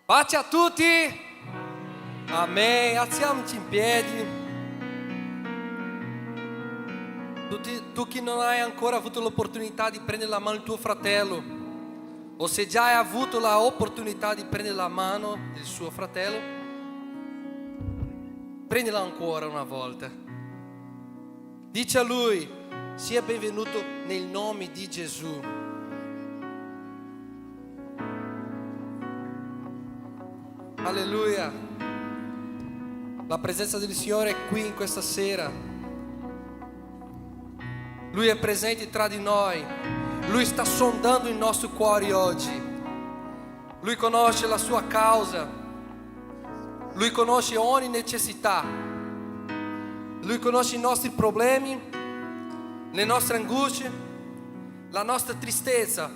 Pace a tutti. Amen. Alziamoci in piedi. Tu che non hai ancora avuto l'opportunità di prendere la mano del tuo fratello, o se già hai avuto l'opportunità di prendere la mano del suo fratello, prendila ancora una volta. Dice a lui: sia benvenuto nel nome di Gesù. Alleluia. La presenza del Signore è qui in questa sera. Lui è presente tra di noi. Lui sta sondando i nostri cuori oggi. Lui conosce la sua causa. Lui conosce ogni necessità. Lui conosce i nostri problemi, le nostre angosce, la nostra tristezza.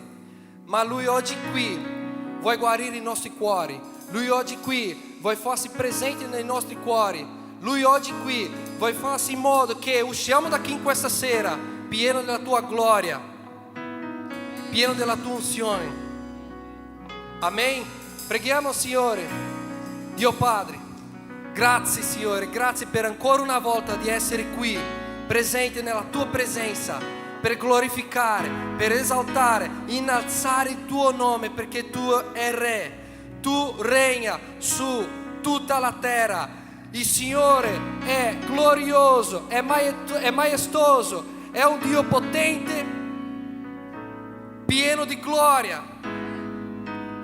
Ma Lui oggi qui vuole guarire i nostri cuori. Lui oggi qui vuole farsi presente nei nostri cuori. Lui oggi qui vuole farsi in modo che usciamo da qui in questa sera pieno della tua gloria, pieno della tua unzione. Amen. Preghiamo, Signore. Dio Padre, grazie Signore, grazie per ancora una volta di essere qui, presente nella tua presenza, per glorificare, per esaltare, innalzare il tuo nome, perché tu è Re. Tu regna su tutta la terra. Il Signore è glorioso, è maestoso, è un Dio potente, pieno di gloria.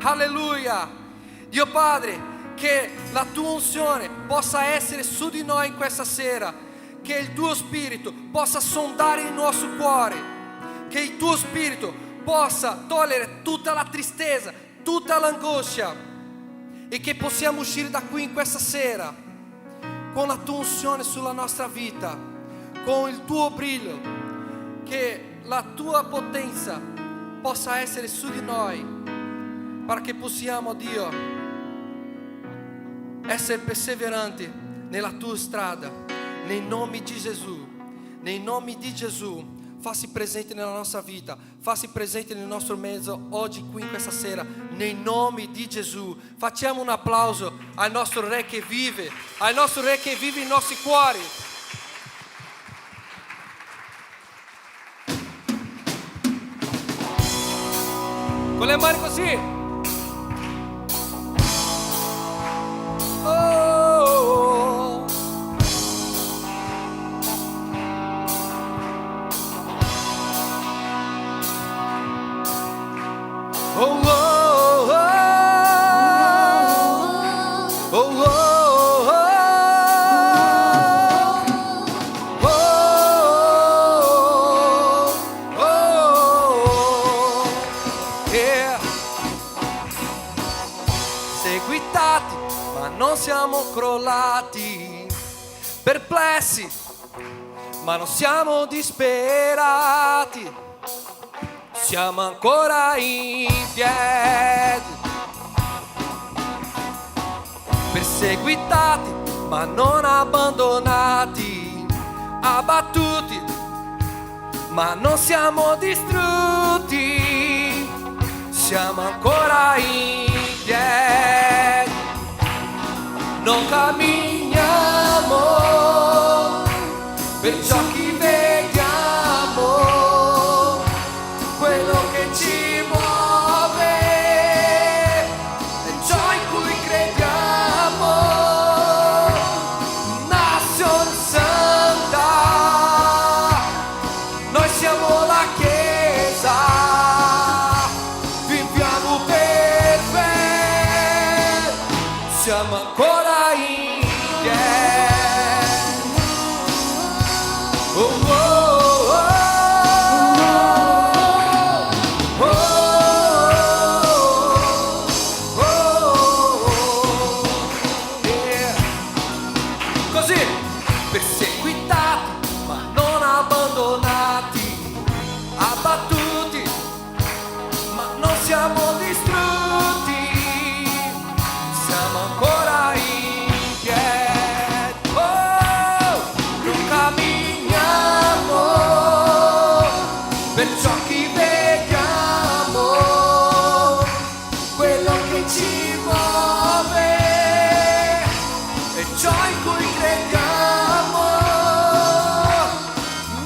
Alleluia. Dio Padre, che la tua unzione possa essere su di noi in questa sera, che il tuo Spirito possa sondare il nostro cuore, che il tuo Spirito possa togliere tutta la tristezza, tutta l'angoscia, e che possiamo uscire da qui in questa sera con la tua unzione sulla nostra vita, con il tuo brillo, che la tua potenza possa essere su di noi, perché possiamo, Dio, essere perseveranti nella tua strada, nei nomi di Gesù, nei nomi di Gesù. Fassi presente nella nostra vita, fassi presente nel nostro mezzo oggi qui in questa sera, nei nomi di Gesù. Facciamo un applauso al nostro Re che vive, al nostro Re che vive nei nostri cuori. Con le mani così. Seguitati, ma non siamo crollati, perplessi, ma non siamo disperati, siamo ancora in piedi, perseguitati, ma non abbandonati, abbattuti, ma non siamo distrutti, siamo ancora in piedi, non camminiamo per ciò che vediamo, quello che ci muove è ciò in cui crediamo. Nazione Santa, noi siamo la Chiesa, viviamo per fede, siamo ancora in piedi. Oh, oh, oh, oh, oh, oh, yeah. Così, perseguitati ma non abbandonati, abbattuti ma non siamo distrutti, siamo ancora in piedi. ciò in cui crediamo.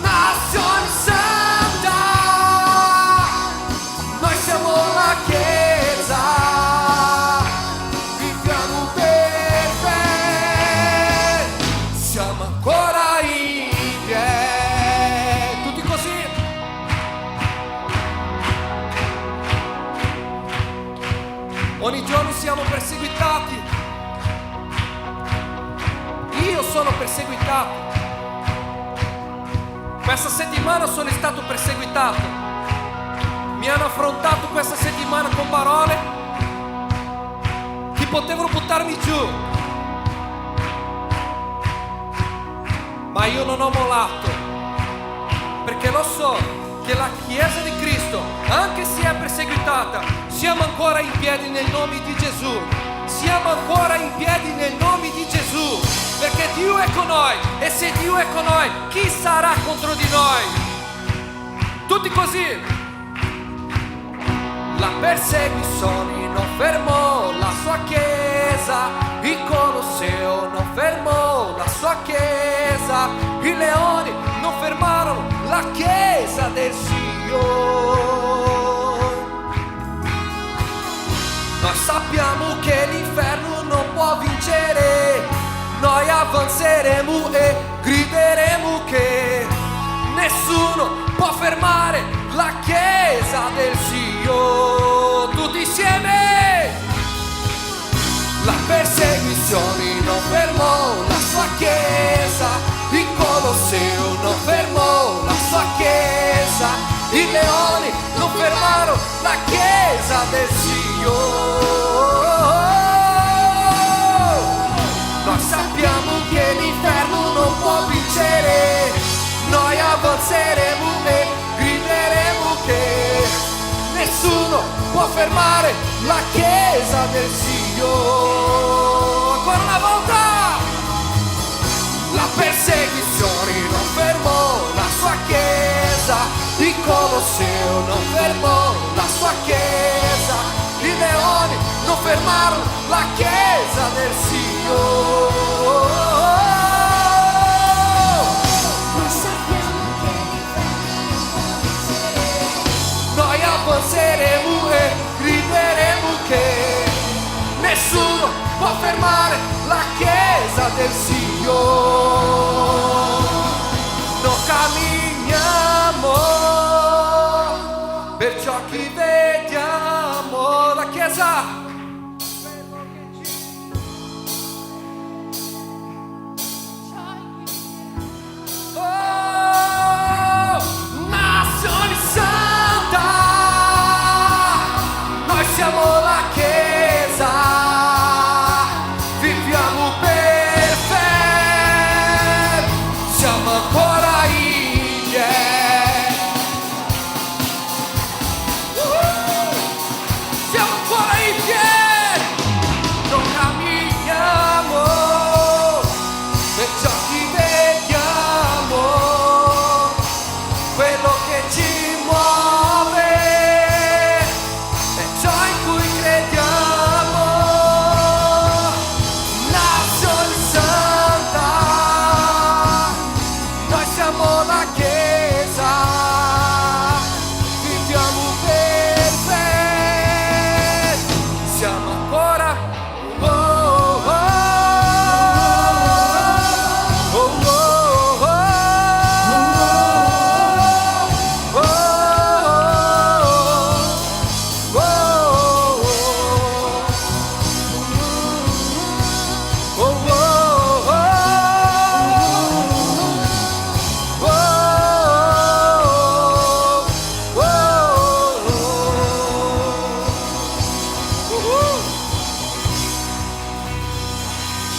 Nazione Santa, noi siamo la Chiesa, viviamo per fede, siamo ancora in piedi. Tutti così. Ogni giorno siamo perseguitati. Io sono perseguitato. Questa settimana sono stato perseguitato. Mi hanno affrontato questa settimana con parole che potevano buttarmi giù. Ma io non ho mollato, perché lo so che la Chiesa di Cristo, anche se è perseguitata, siamo ancora in piedi nel nome di Gesù. Siamo ancora in piedi nel nome di Gesù, perché Dio è con noi, e se Dio è con noi, chi sarà contro di noi? Tutti così. La persecuzione non fermò la sua Chiesa, il Colosseo non fermò la sua Chiesa, i leoni non fermarono la Chiesa del Signore. Noi sappiamo che l'inferno non può vincere, noi avanzeremo e grideremo che nessuno può fermare la Chiesa del Signore. Tutti insieme. La persecuzione non fermò la sua Chiesa, il Colosseo non fermò la sua Chiesa, i leoni non fermarono la Chiesa del Signore. Noi sappiamo che l'inferno non può vincere, noi avanzeremo e grideremo che nessuno può fermare la Chiesa del Signore. Ancora una volta. La persecuzione non fermò la sua Chiesa, il Colosseo non fermò la sua Chiesa, i leoni non fermarono la Chiesa del Signore. Noi sappiamo che noi avanzeremo e grideremo che nessuno può fermare la Chiesa del Signore. Non camminiamo per ciò che vediamo. La Chiesa Nazione Santa, noi siamo la Chiesa, viviamo per fede, siamo ancora in piedi. Siamo ancora in piedi, non camminiamo per ciò che vediamo, quello che ci muove è ciò in cui crediamo. Nazione Santa, noi siamo la Chiesa, viviamo per fede, siamo ancora oh, oh, oh, oh, oh, oh.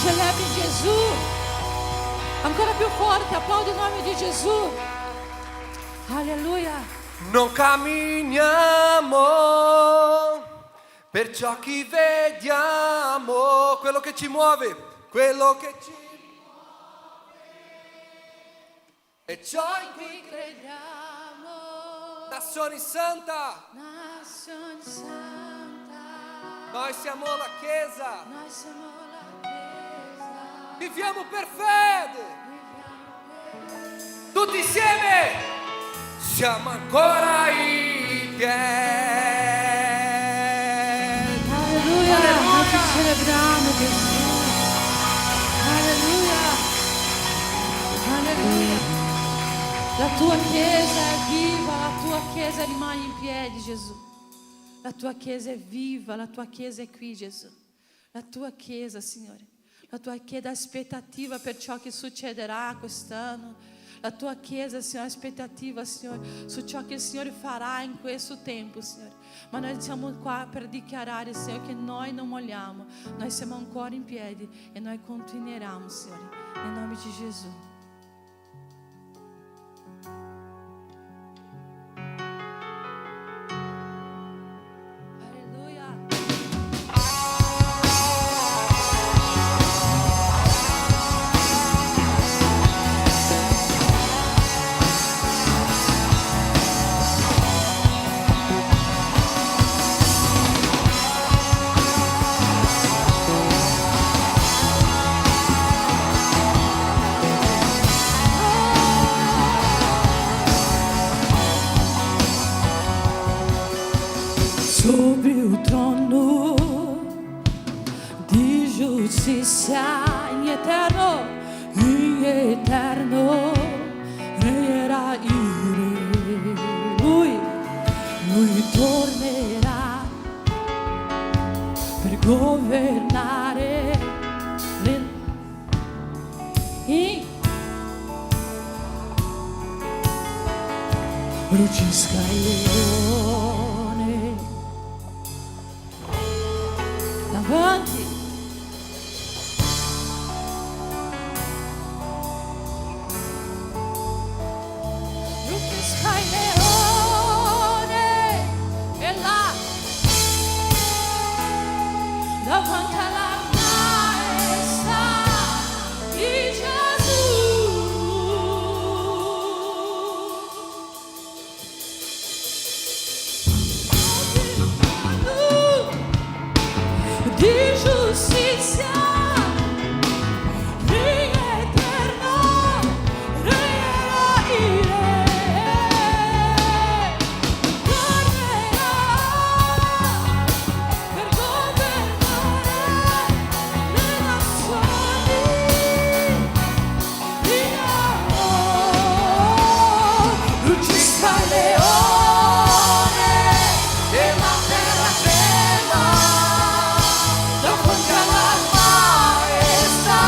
Celebre Gesù. Ancora più forte, applaudi il nome di Gesù. Alleluia. Non camminiamo per ciò che vediamo, quello che ci muove, quello che ci muove è ciò in cui Crediamo. Nazione Santa, Nazione Santa. noi siamo la Chiesa, Noi siamo la Chiesa. viviamo per fede. Tutti insieme siamo ancora in piedi. Alleluia, noi ti celebriamo Gesù. Alleluia, alleluia. La tua Chiesa è viva, la tua Chiesa rimane in piedi, Gesù. La tua Chiesa è viva, la tua Chiesa è qui, Gesù. La tua Chiesa, Signore. La tua Chiesa ha aspettativa per ciò che succederà quest'anno. La tua Chiesa, Signore, ha aspettativa, Signore, su ciò che il Signore farà in questo tempo, Signore. Ma noi siamo qua per dichiarare, Signore, che noi non molliamo. Noi siamo ancora in piedi e noi continueremo, Signore, nel nome di Gesù. Sobre o trono de justiça em eterno regerá lui tornerà per governare Rugisca il leone davanti. Rugisca il leone e là davanti alla maestà di Gesù. Di giustizia, Re eterno, regnerà il Re, tornerà per governare le nazioni. Rugisca il leone e la terra trema. Davanti alla maestà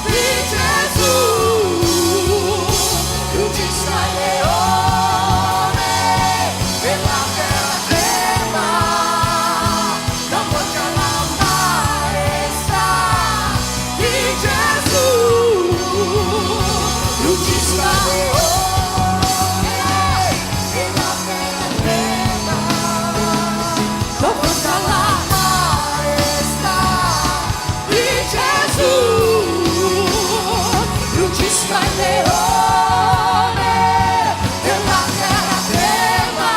di Gesù, rugisca il leone e la terra trema. Davanti alla maestà di Gesù, rugisca il leone e la terra trema. Davanti alla Gesù, rugisca il leone e la terra trema,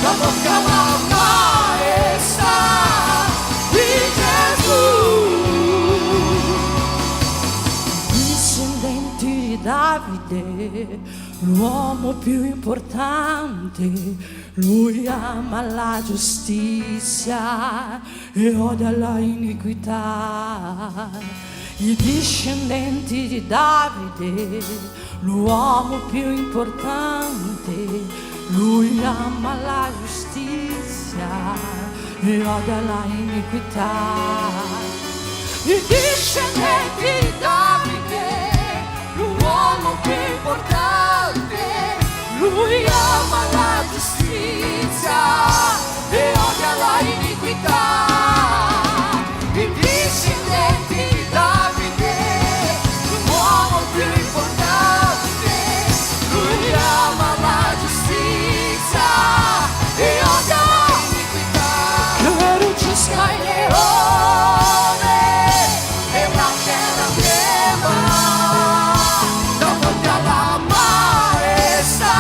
davanti alla maestà di Gesù. Discendenti di Davide, l'uomo più importante, lui ama la giustizia e odia la iniquità. I discendenti di Davide, l'uomo più importante, lui ama la giustizia e odia la iniquità. I discendenti di Davide, l'uomo più importante, lui ama la giustizia e odia la iniquità. I discendenti di Davide, l'uomo più importante, lui ama la giustizia e odia l'iniquità. Che rugisca il leone e la terra trema, davanti alla maestà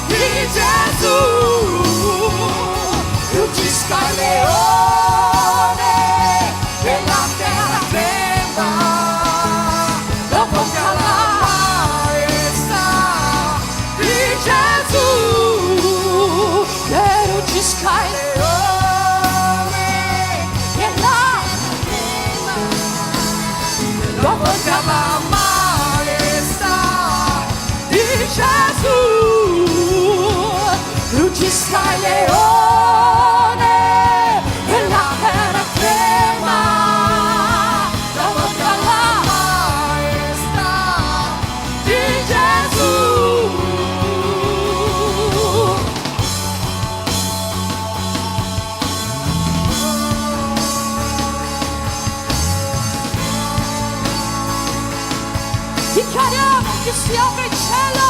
di Gesù. davanti alla maestà di Gesù. Ruggista il leone e la terra trema davanti alla Maestà di Gesù. Dichiariamo che si apre il cielo.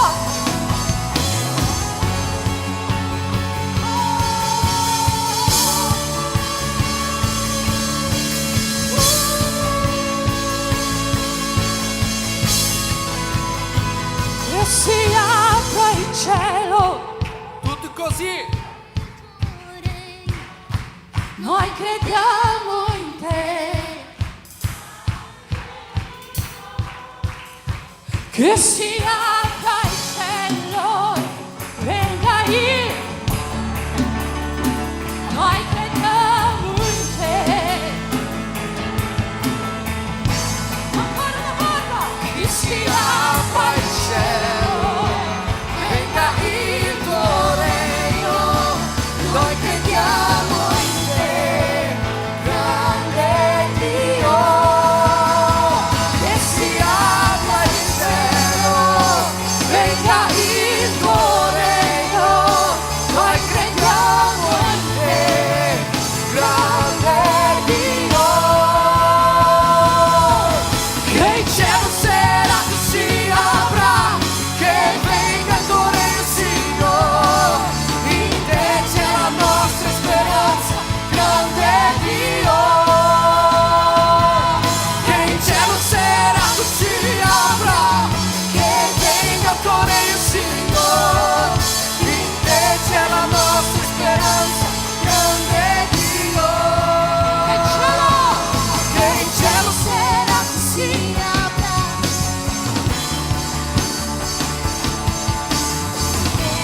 Che si apra il cielo. Tutti così. Noi crediamo in te. Che si apra il cielo, venga io. Noi crediamo in te. Ancora una volta. Che si apra il cielo, venga il tuo regno. Noi crediamo in te, grande Dio. Che si apra il cielo, venga il tuo regno. Noi crediamo in te, grande Dio. Che il cielo serrato si apra, che venga il tuo regno, Signore. In te c'è la nostra speranza, grande Dio. Che il cielo serrato si apra, che venga il tuo regno, Signore. In te c'è la nostra speranza, grande Dio. Che il cielo serrato si apra,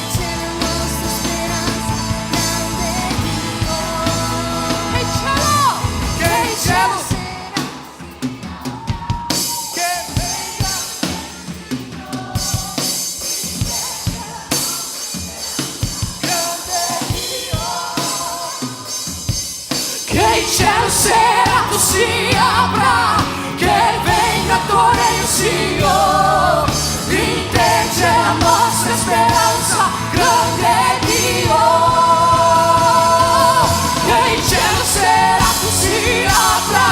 C'è la nostra speranza, grande Dio. E il cielo. che il cielo che il cielo serrato si apra, che venga il tuo regno, Signore. In te c'è la nostra speranza, grande Dio. Che il cielo serrato si apra,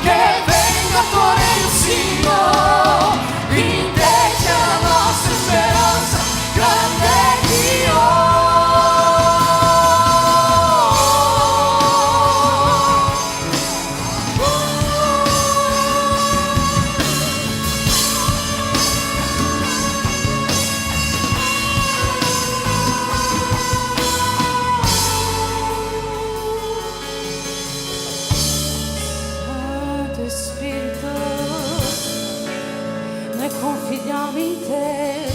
che venga il tuo regno, Signore. In te c'è la nostra speranza, grande Dio. Santo Spirito, noi confidiamo in te,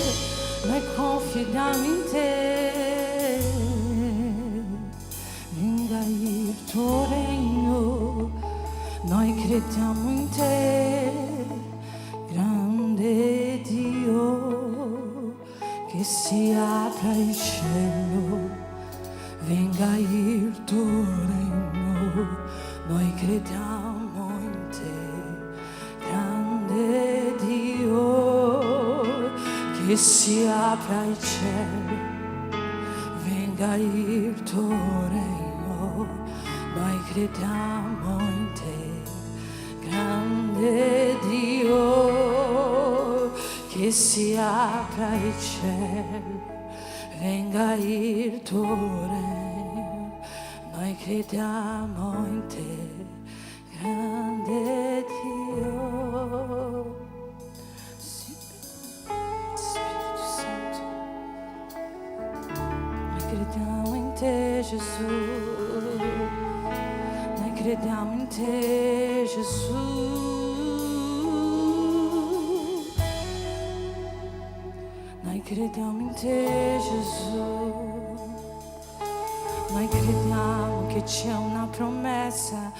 noi confidiamo in te. Venga il tuo regno, noi crediamo in te, grande Dio. Che si apra il cielo, venga il tuo regno, noi crediamo in te, grande Dio. Che si apra il cielo, venga il tuo regno, noi crediamo in te, grande Dio. Che si apra il cielo, venga il tuo regno, noi crediamo in te, grande Dio. Spirito Santo, noi crediamo in te, Gesù. Noi crediamo in te, Gesù. Noi crediamo in te, Gesù. Noi crediamo che c'è una promessa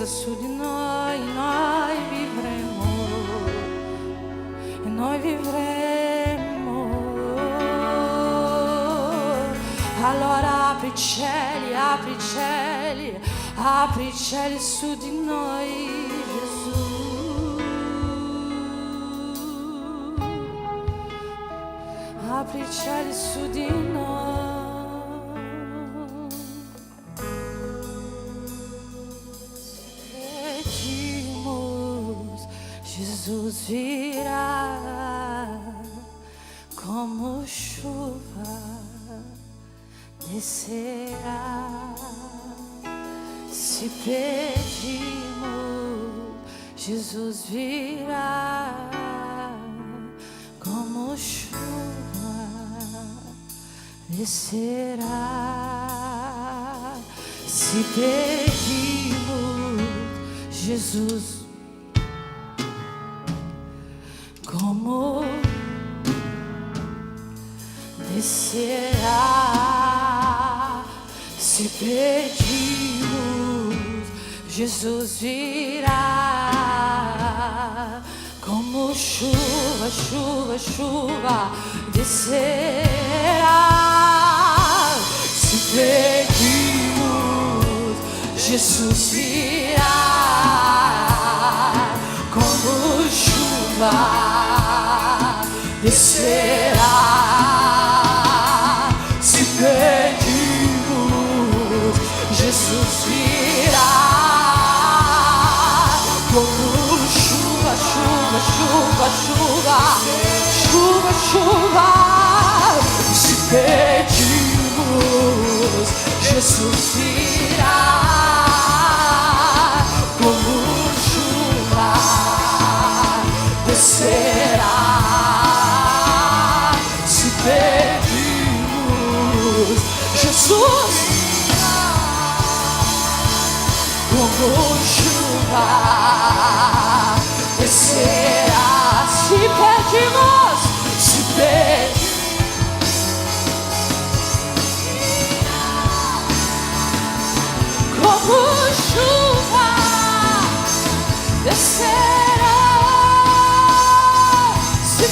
su di noi vivremo, e noi vivremo. Allora apri i cieli, apri i cieli, apri i cieli su di noi, Gesù. Apri i cieli su di noi. Jesus virá como chuva, descerá. Se pedimos, Jesus virá como chuva, descerá. Se pedimos, Jesus como descerá. Se pedimos, Jesus virá como chuva, chuva, chuva, descerá. Se pedimos, Jesus virá como chuva, descerá. Se pedimos, Jesus virá como chuva, chuva, chuva, chuva, chuva, chuva. Se pedimos, Jesus virá como chuva, descerá. Se pedimos, Jesus como chuva, descerá. Se pedimos, se pedimos, como chuva, descerá. Se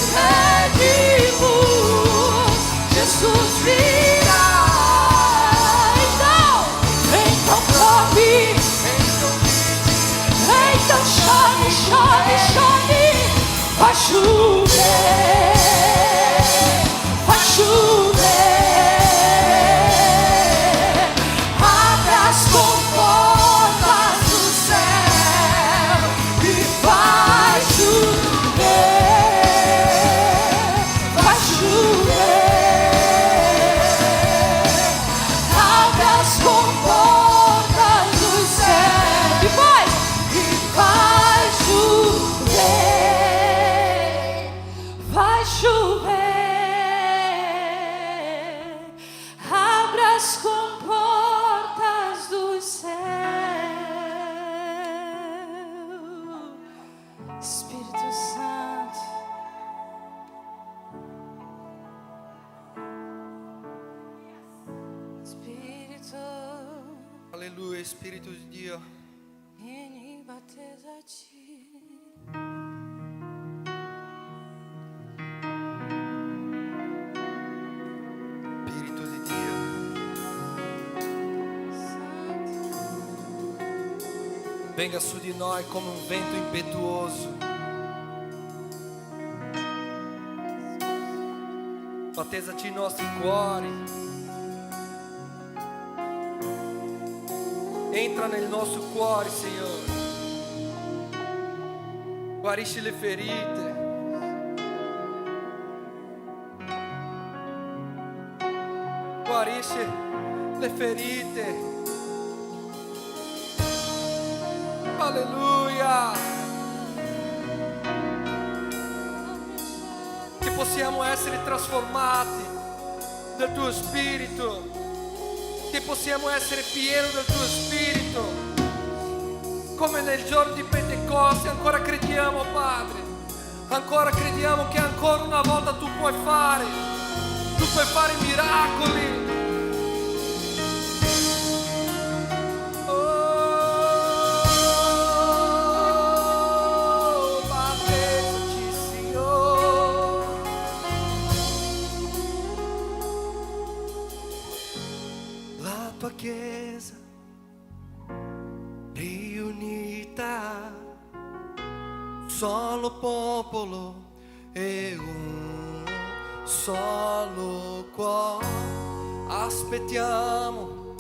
pedimos, Jesus virá. Então clame, então chame, chame, chame. Vai chover, vai chover. Abre as comportas do céu e vai chover, vai chover. Abre as comportas do céu e vai chover, vai chover. Abre as comportas do céu. Espírito Santo, Espírito, Aleluia, Espírito de Dio. vieni battesa a ti. Spirito di Dio. Venga su di noi come un vento impetuoso. Battezzaci i nostri cuori. Entra nel nostro cuore, Signore. Guarisci le ferite. Guarisce le ferite. Alleluia. Che possiamo essere trasformati dal tuo Spirito. Che possiamo essere pieni del tuo Spirito. Come nel giorno di Pentecoste ancora crediamo, Padre. Ancora crediamo che ancora una volta tu puoi fare miracoli. unità, solo popolo e un solo cuore. Aspettiamo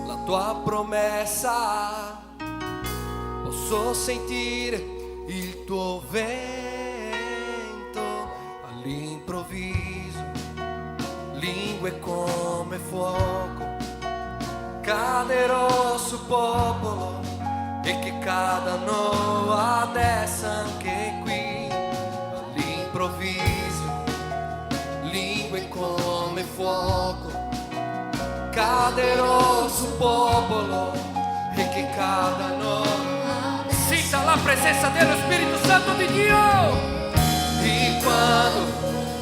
la tua promessa, posso sentire il tuo vento all'improvviso, lingue come fuoco, caderò sul popolo e che cadano adesso anche qui all'improvviso, lingue come fuoco, caderò sul popolo e che cadano. Senta la presenza dello Spirito Santo di Dio. E quando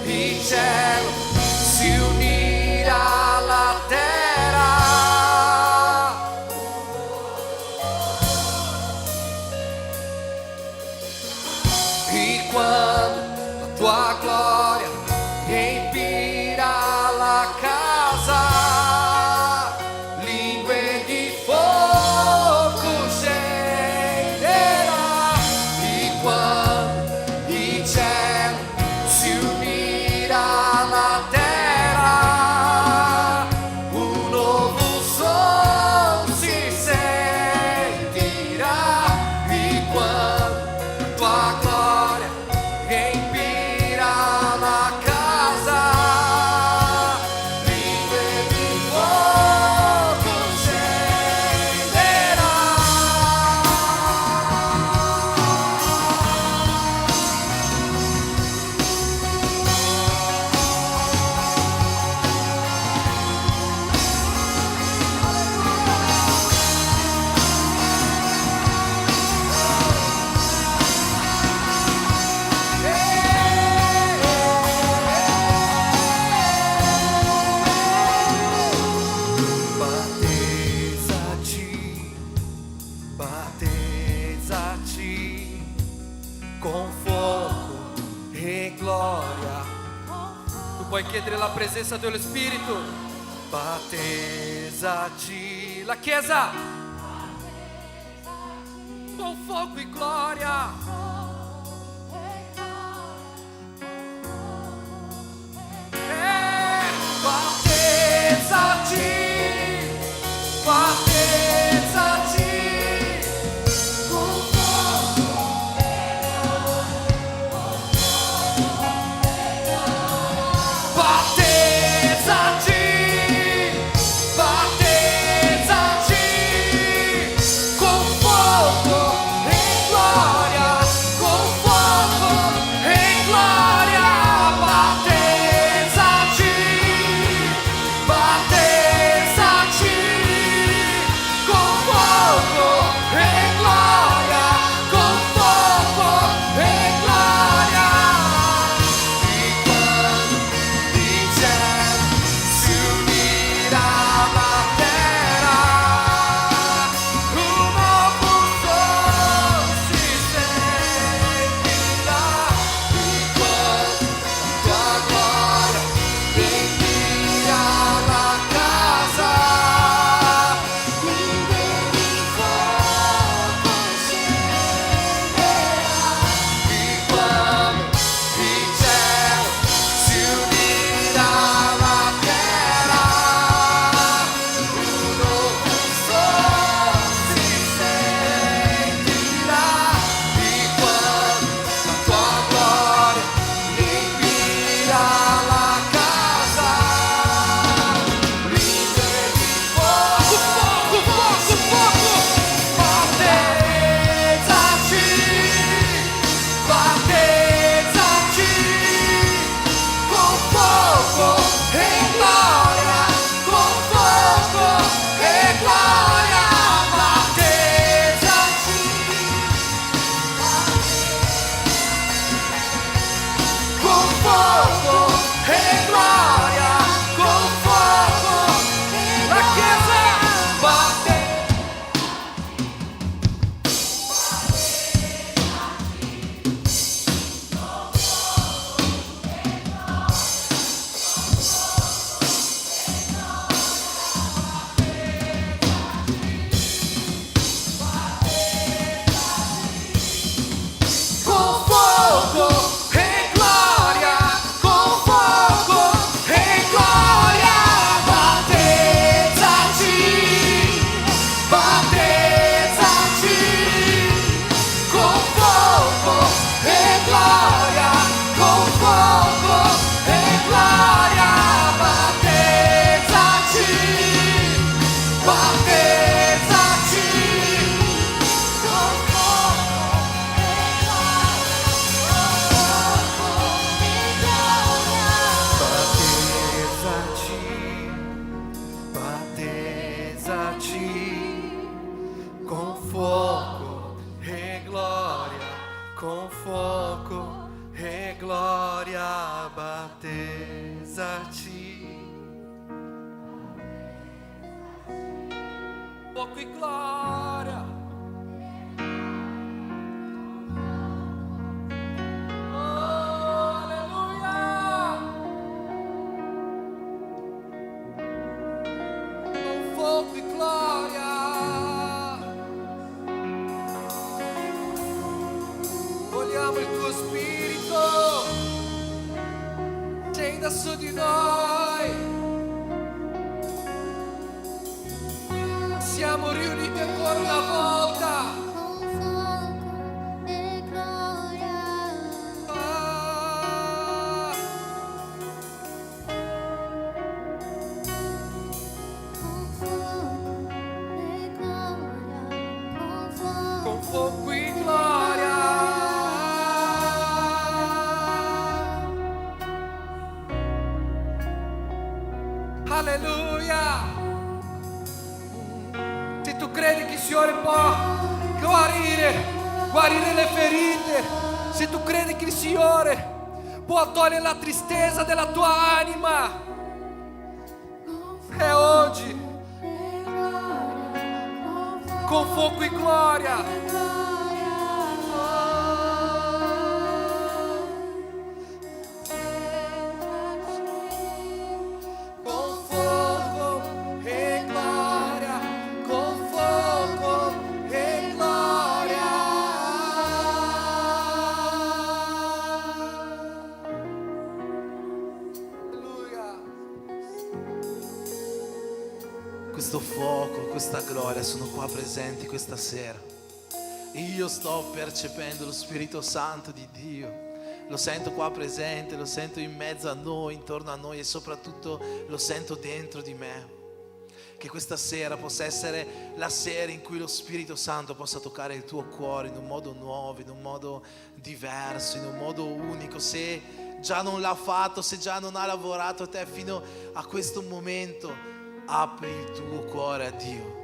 il cielo si unirà alla terra, e quando la tua gloria riempirà la casa, lingue di fuoco scenderà, e quando il cielo si unirà alla terra, un nuovo suono si sentirà, e quando la tua gloria riempirà la casa, lingue di fuoco scenderà. Battezzaci con fuoco e gloria. Tu puoi chiedere la presenza dello Spirito. Battezzaci, la Chiesa, con fuoco e gloria. Battezzaci, battezzaci con fuoco e gloria. Battezzaci, battezzaci con fuoco e gloria. gloria. Oh, alleluia. Con fuoco e gloria. Vogliamo il tuo spirito. Scenda su di noi. Siamo riuniti ancora una volta. Con fuoco e gloria. Ah, Con fuoco e gloria. con fuoco e gloria. Alleluia. Se tu credi che il Signore può guarire le ferite, se tu credi che il Signore può togliere la tristezza della tua anima, è oggi, con fuoco e gloria. Con fuoco e gloria, con fuoco e gloria. Alleluia. Questo fuoco, questa gloria sono qua presenti questa sera. Io sto percependo lo Spirito Santo di Dio. Lo sento qua presente, lo sento in mezzo a noi, intorno a noi e soprattutto lo sento dentro di me. Che questa sera possa essere la sera in cui lo Spirito Santo possa toccare il tuo cuore in un modo nuovo, in un modo diverso, in un modo unico. Se già non l'ha fatto, se già non ha lavorato a te fino a questo momento, apri il tuo cuore a Dio.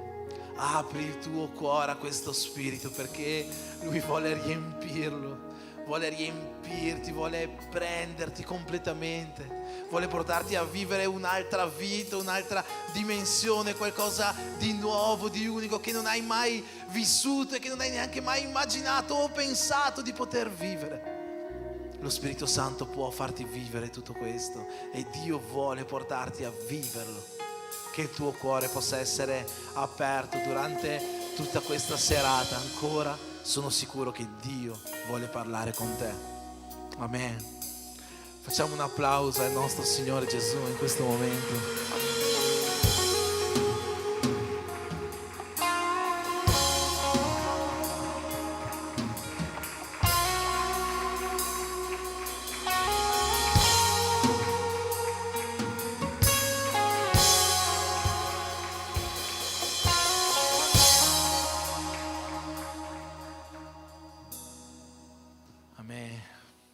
Apri il tuo cuore a questo Spirito, perché Lui vuole riempirlo, vuole riempirti, vuole prenderti completamente, vuole portarti a vivere un'altra vita, un'altra dimensione, qualcosa di nuovo, di unico che non hai mai vissuto e che non hai neanche mai immaginato o pensato di poter vivere. Lo Spirito Santo può farti vivere tutto questo e Dio vuole portarti a viverlo. Che il tuo cuore possa essere aperto durante tutta questa serata. Ancora sono sicuro che Dio vuole parlare con te. Amen. Facciamo un applauso al nostro Signore Gesù in questo momento.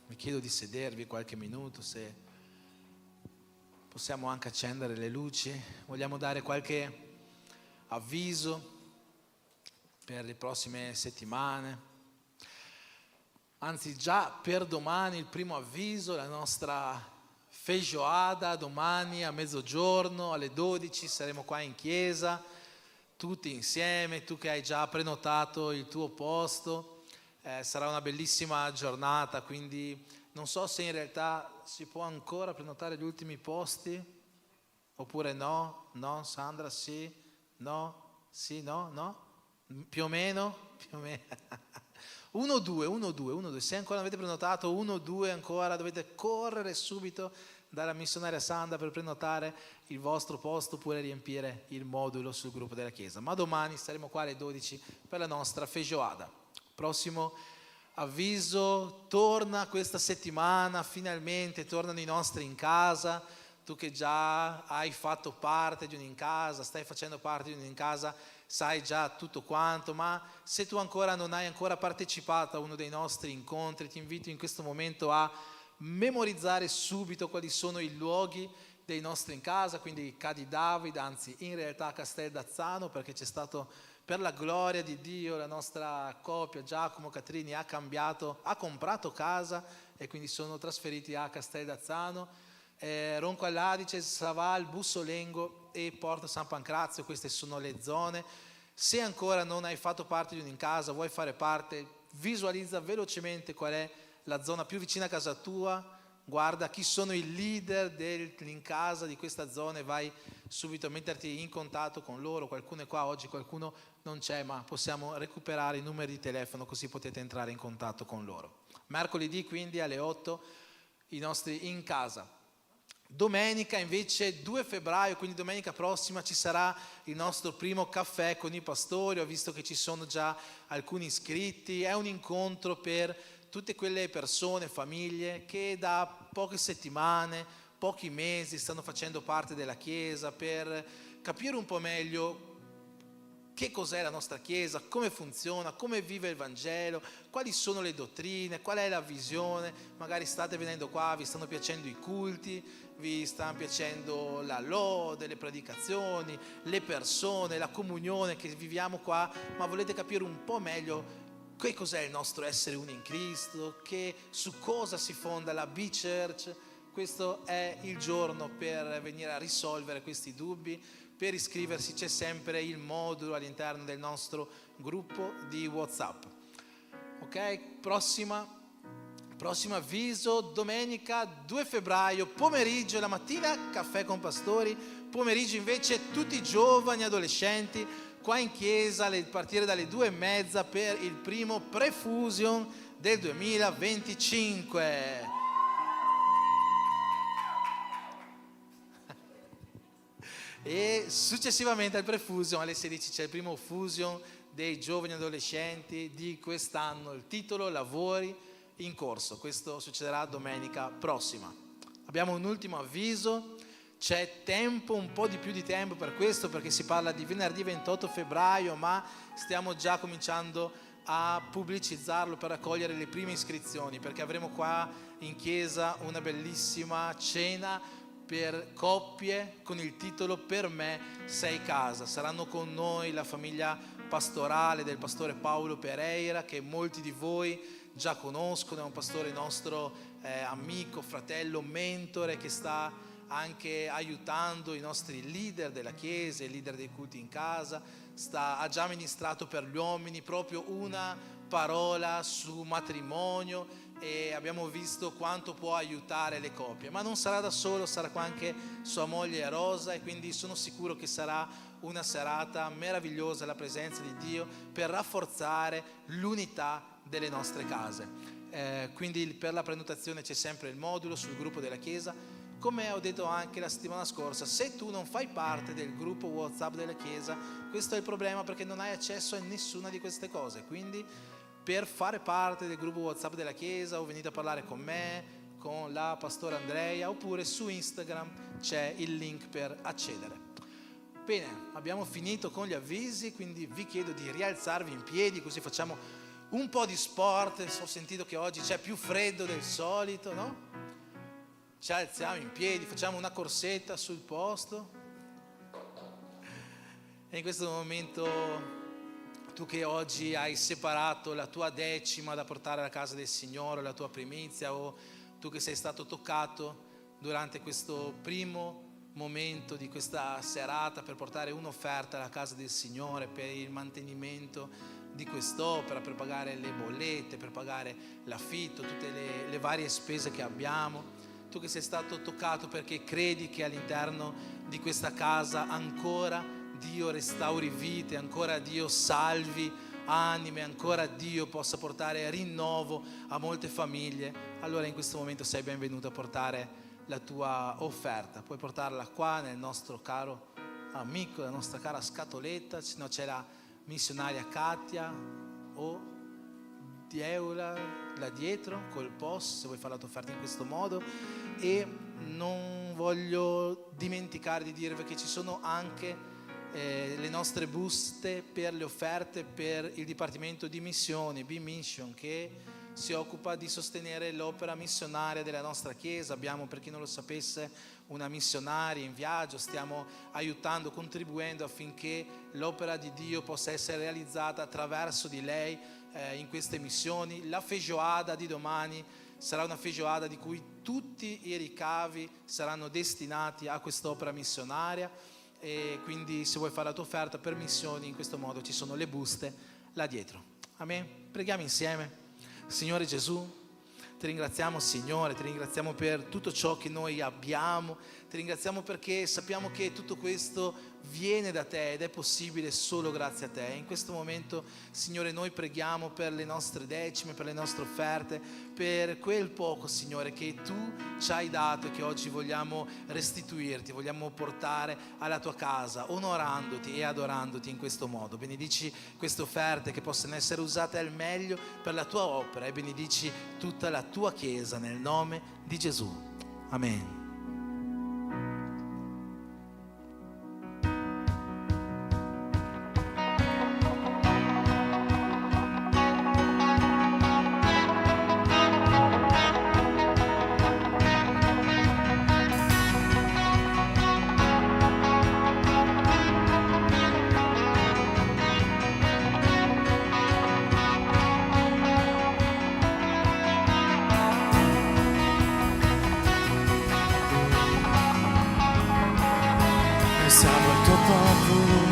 Vi chiedo di sedervi qualche minuto, se possiamo anche accendere le luci. Vogliamo dare qualche avviso per le prossime settimane. Anzi, già per domani il primo avviso, la nostra feijoada, domani a mezzogiorno alle 12 saremo qua in chiesa, tutti insieme, tu che hai già prenotato il tuo posto. Sarà una bellissima giornata, quindi non so se in realtà si può ancora prenotare gli ultimi posti oppure no. No, Sandra, sì, no, sì, no, no, più o meno 1-2, se ancora non avete prenotato 1-2 ancora dovete correre subito dalla missionaria Sandra per prenotare il vostro posto oppure riempire il modulo sul gruppo della chiesa. Ma domani saremo qua alle 12 per la nostra feijoada. Prossimo avviso, torna questa settimana, finalmente tornano i nostri in casa. Tu che già hai fatto parte di un in casa, stai facendo parte di un in casa, sai già tutto quanto, ma se tu ancora non hai ancora partecipato a uno dei nostri incontri, ti invito in questo momento a memorizzare subito quali sono i luoghi dei nostri in casa, quindi Cadi David, anzi in realtà Casteldazzano, perché c'è stato, per la gloria di Dio, la nostra coppia Giacomo Catrini ha comprato casa e quindi sono trasferiti a Casteldazzano. Ronco all'Adice, Saval, Bussolengo e Porto San Pancrazio, queste sono le zone. Se ancora non hai fatto parte di un'incasa, vuoi fare parte, visualizza velocemente qual è la zona più vicina a casa tua, guarda chi sono i leader dell'incasa di questa zona e vai subito a metterti in contatto con loro. Qualcuno è qua oggi, qualcuno non c'è, ma possiamo recuperare i numeri di telefono così potete entrare in contatto con loro. Mercoledì quindi alle 8 i nostri in casa. Domenica invece 2 febbraio, quindi domenica prossima, ci sarà il nostro primo caffè con i pastori. Ho visto che ci sono già alcuni iscritti. È un incontro per tutte quelle persone, famiglie che da poche settimane, pochi mesi stanno facendo parte della Chiesa, per capire un po' meglio che cos'è la nostra Chiesa, come funziona, come vive il Vangelo, quali sono le dottrine, qual è la visione. Magari state venendo qua, vi stanno piacendo i culti, vi stanno piacendo la lode, le predicazioni, le persone, la comunione che viviamo qua, ma volete capire un po' meglio che cos'è il nostro essere uno in Cristo, su cosa si fonda la B-Church. Questo è il giorno per venire a risolvere questi dubbi. Per iscriversi c'è sempre il modulo all'interno del nostro gruppo di WhatsApp. Ok, prossimo avviso, domenica 2 febbraio, pomeriggio e la mattina caffè con pastori, pomeriggio invece tutti i giovani adolescenti qua in chiesa a partire dalle 2:30 per il primo Prefusion del 2025. E successivamente al Prefusion alle 16 c'è il primo Fusion dei giovani adolescenti di quest'anno, il titolo Lavori in corso. Questo succederà domenica prossima. Abbiamo un ultimo avviso, c'è tempo, un po' di più di tempo per questo, perché si parla di venerdì 28 febbraio, ma stiamo già cominciando a pubblicizzarlo per raccogliere le prime iscrizioni, perché avremo qua in chiesa una bellissima cena per coppie con il titolo Per me sei casa. Saranno con noi la famiglia pastorale del pastore Paolo Pereira, che molti di voi già conoscono. È un pastore nostro amico, fratello, mentore, che sta anche aiutando i nostri leader della chiesa, i leader dei culti in casa. Ha già ministrato per gli uomini proprio una parola su matrimonio, e abbiamo visto quanto può aiutare le coppie. Ma non sarà da solo, sarà qua anche sua moglie Rosa, e quindi sono sicuro che sarà una serata meravigliosa alla presenza di Dio per rafforzare l'unità delle nostre case. Quindi per la prenotazione c'è sempre il modulo sul gruppo della Chiesa. Come ho detto anche la settimana scorsa, se tu non fai parte del gruppo WhatsApp della Chiesa, questo è il problema, perché non hai accesso a nessuna di queste cose. Quindi per fare parte del gruppo WhatsApp della Chiesa o venite a parlare con me, con la pastora Andrea, oppure su Instagram c'è il link per accedere. Bene, abbiamo finito con gli avvisi, quindi vi chiedo di rialzarvi in piedi, così facciamo un po' di sport. Ho sentito che oggi c'è più freddo del solito, no? Ci alziamo in piedi, facciamo una corsetta sul posto. E in questo momento, tu che oggi hai separato la tua decima da portare alla casa del Signore, la tua primizia, o tu che sei stato toccato durante questo primo momento di questa serata per portare un'offerta alla casa del Signore per il mantenimento di quest'opera, per pagare le bollette, per pagare l'affitto, tutte le varie spese che abbiamo. Tu che sei stato toccato perché credi che all'interno di questa casa ancora Dio restauri vite, ancora Dio salvi anime, ancora Dio possa portare rinnovo a molte famiglie, allora in questo momento sei benvenuto a portare la tua offerta. Puoi portarla qua nel nostro caro amico, la nostra cara scatoletta, se no c'è la missionaria Katia o Dieula là dietro col POS, se vuoi fare la tua offerta in questo modo. E non voglio dimenticare di dirvi che ci sono anche le nostre buste per le offerte per il Dipartimento di Missioni, B-Mission, che si occupa di sostenere l'opera missionaria della nostra Chiesa. Abbiamo, per chi non lo sapesse, una missionaria in viaggio, stiamo aiutando, contribuendo affinché l'opera di Dio possa essere realizzata attraverso di lei in queste missioni. La feijoada di domani sarà una feijoada di cui tutti i ricavi saranno destinati a quest'opera missionaria. e quindi se vuoi fare la tua offerta per missioni, in questo modo ci sono le buste là dietro. Amen. Preghiamo insieme. Signore Gesù, ti ringraziamo Signore, ti ringraziamo per tutto ciò che noi abbiamo, ti ringraziamo perché sappiamo che tutto questo viene da te ed è possibile solo grazie a te. In questo momento, Signore, noi preghiamo per le nostre decime, per le nostre offerte, per quel poco, Signore, che tu ci hai dato e che oggi vogliamo restituirti, vogliamo portare alla tua casa, onorandoti e adorandoti in questo modo. Benedici queste offerte che possano essere usate al meglio per la tua opera e benedici tutta la tua Chiesa nel nome di Gesù. Amen. Siamo il tuo popolo,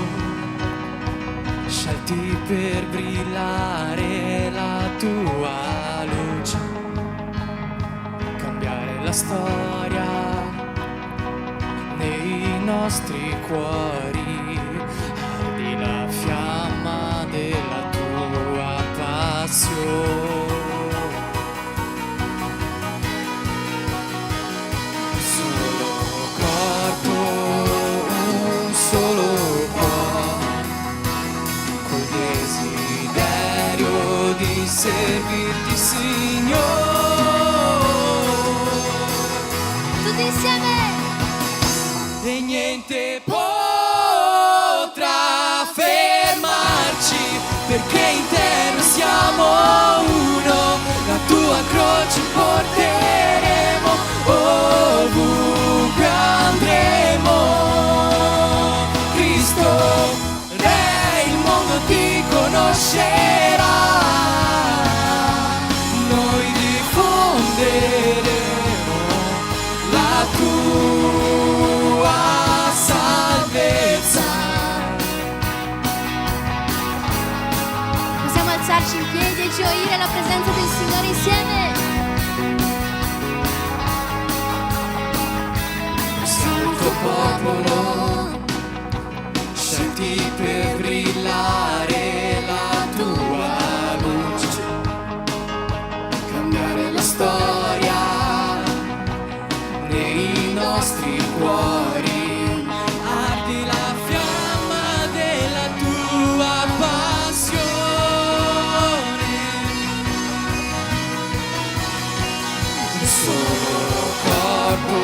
scelti per brillare la tua luce, cambiare la storia nei nostri cuori, ardi la fiamma della tua passione. Servirti, Signore. Tutti insieme. E niente potrà fermarci, perché in te noi siamo uno. La tua croce porteremo ovunque andremo. Cristo Re, il mondo ti conoscerà. La tua salvezza. Possiamo alzarci in piedi e gioire alla presenza del Signore insieme. Siamo il tuo popolo, scelti per brillare la tua luce, cambiare la storia nei nostri cuori, ardi la fiamma della tua passione. Un solo corpo,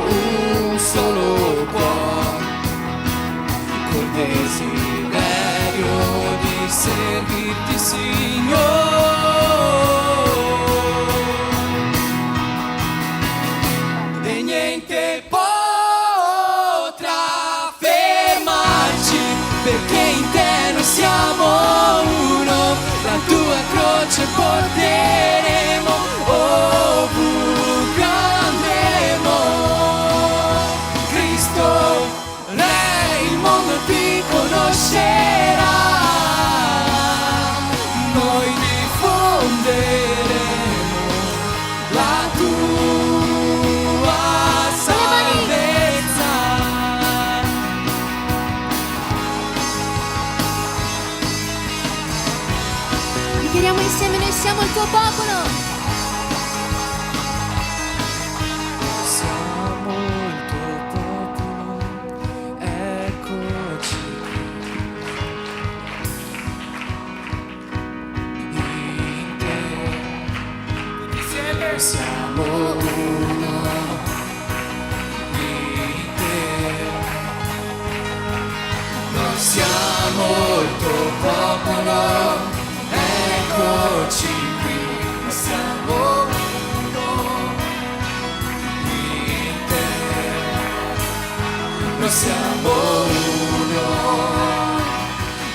un solo cuore, col desiderio di servirti, Signore. Perché in te noi siamo uno, la tua croce porteremo ovunque andremo. Cristo Re, il mondo ti conoscerà. Noi diffonderemo la tua salvezza. Dichiariamo insieme, noi siamo il tuo popolo. Siamo il tuo popolo, eccoci in te. Insieme siamo uno in te. Noi siamo il tuo popolo, eccoci qui, siamo uno in te. Noi siamo uno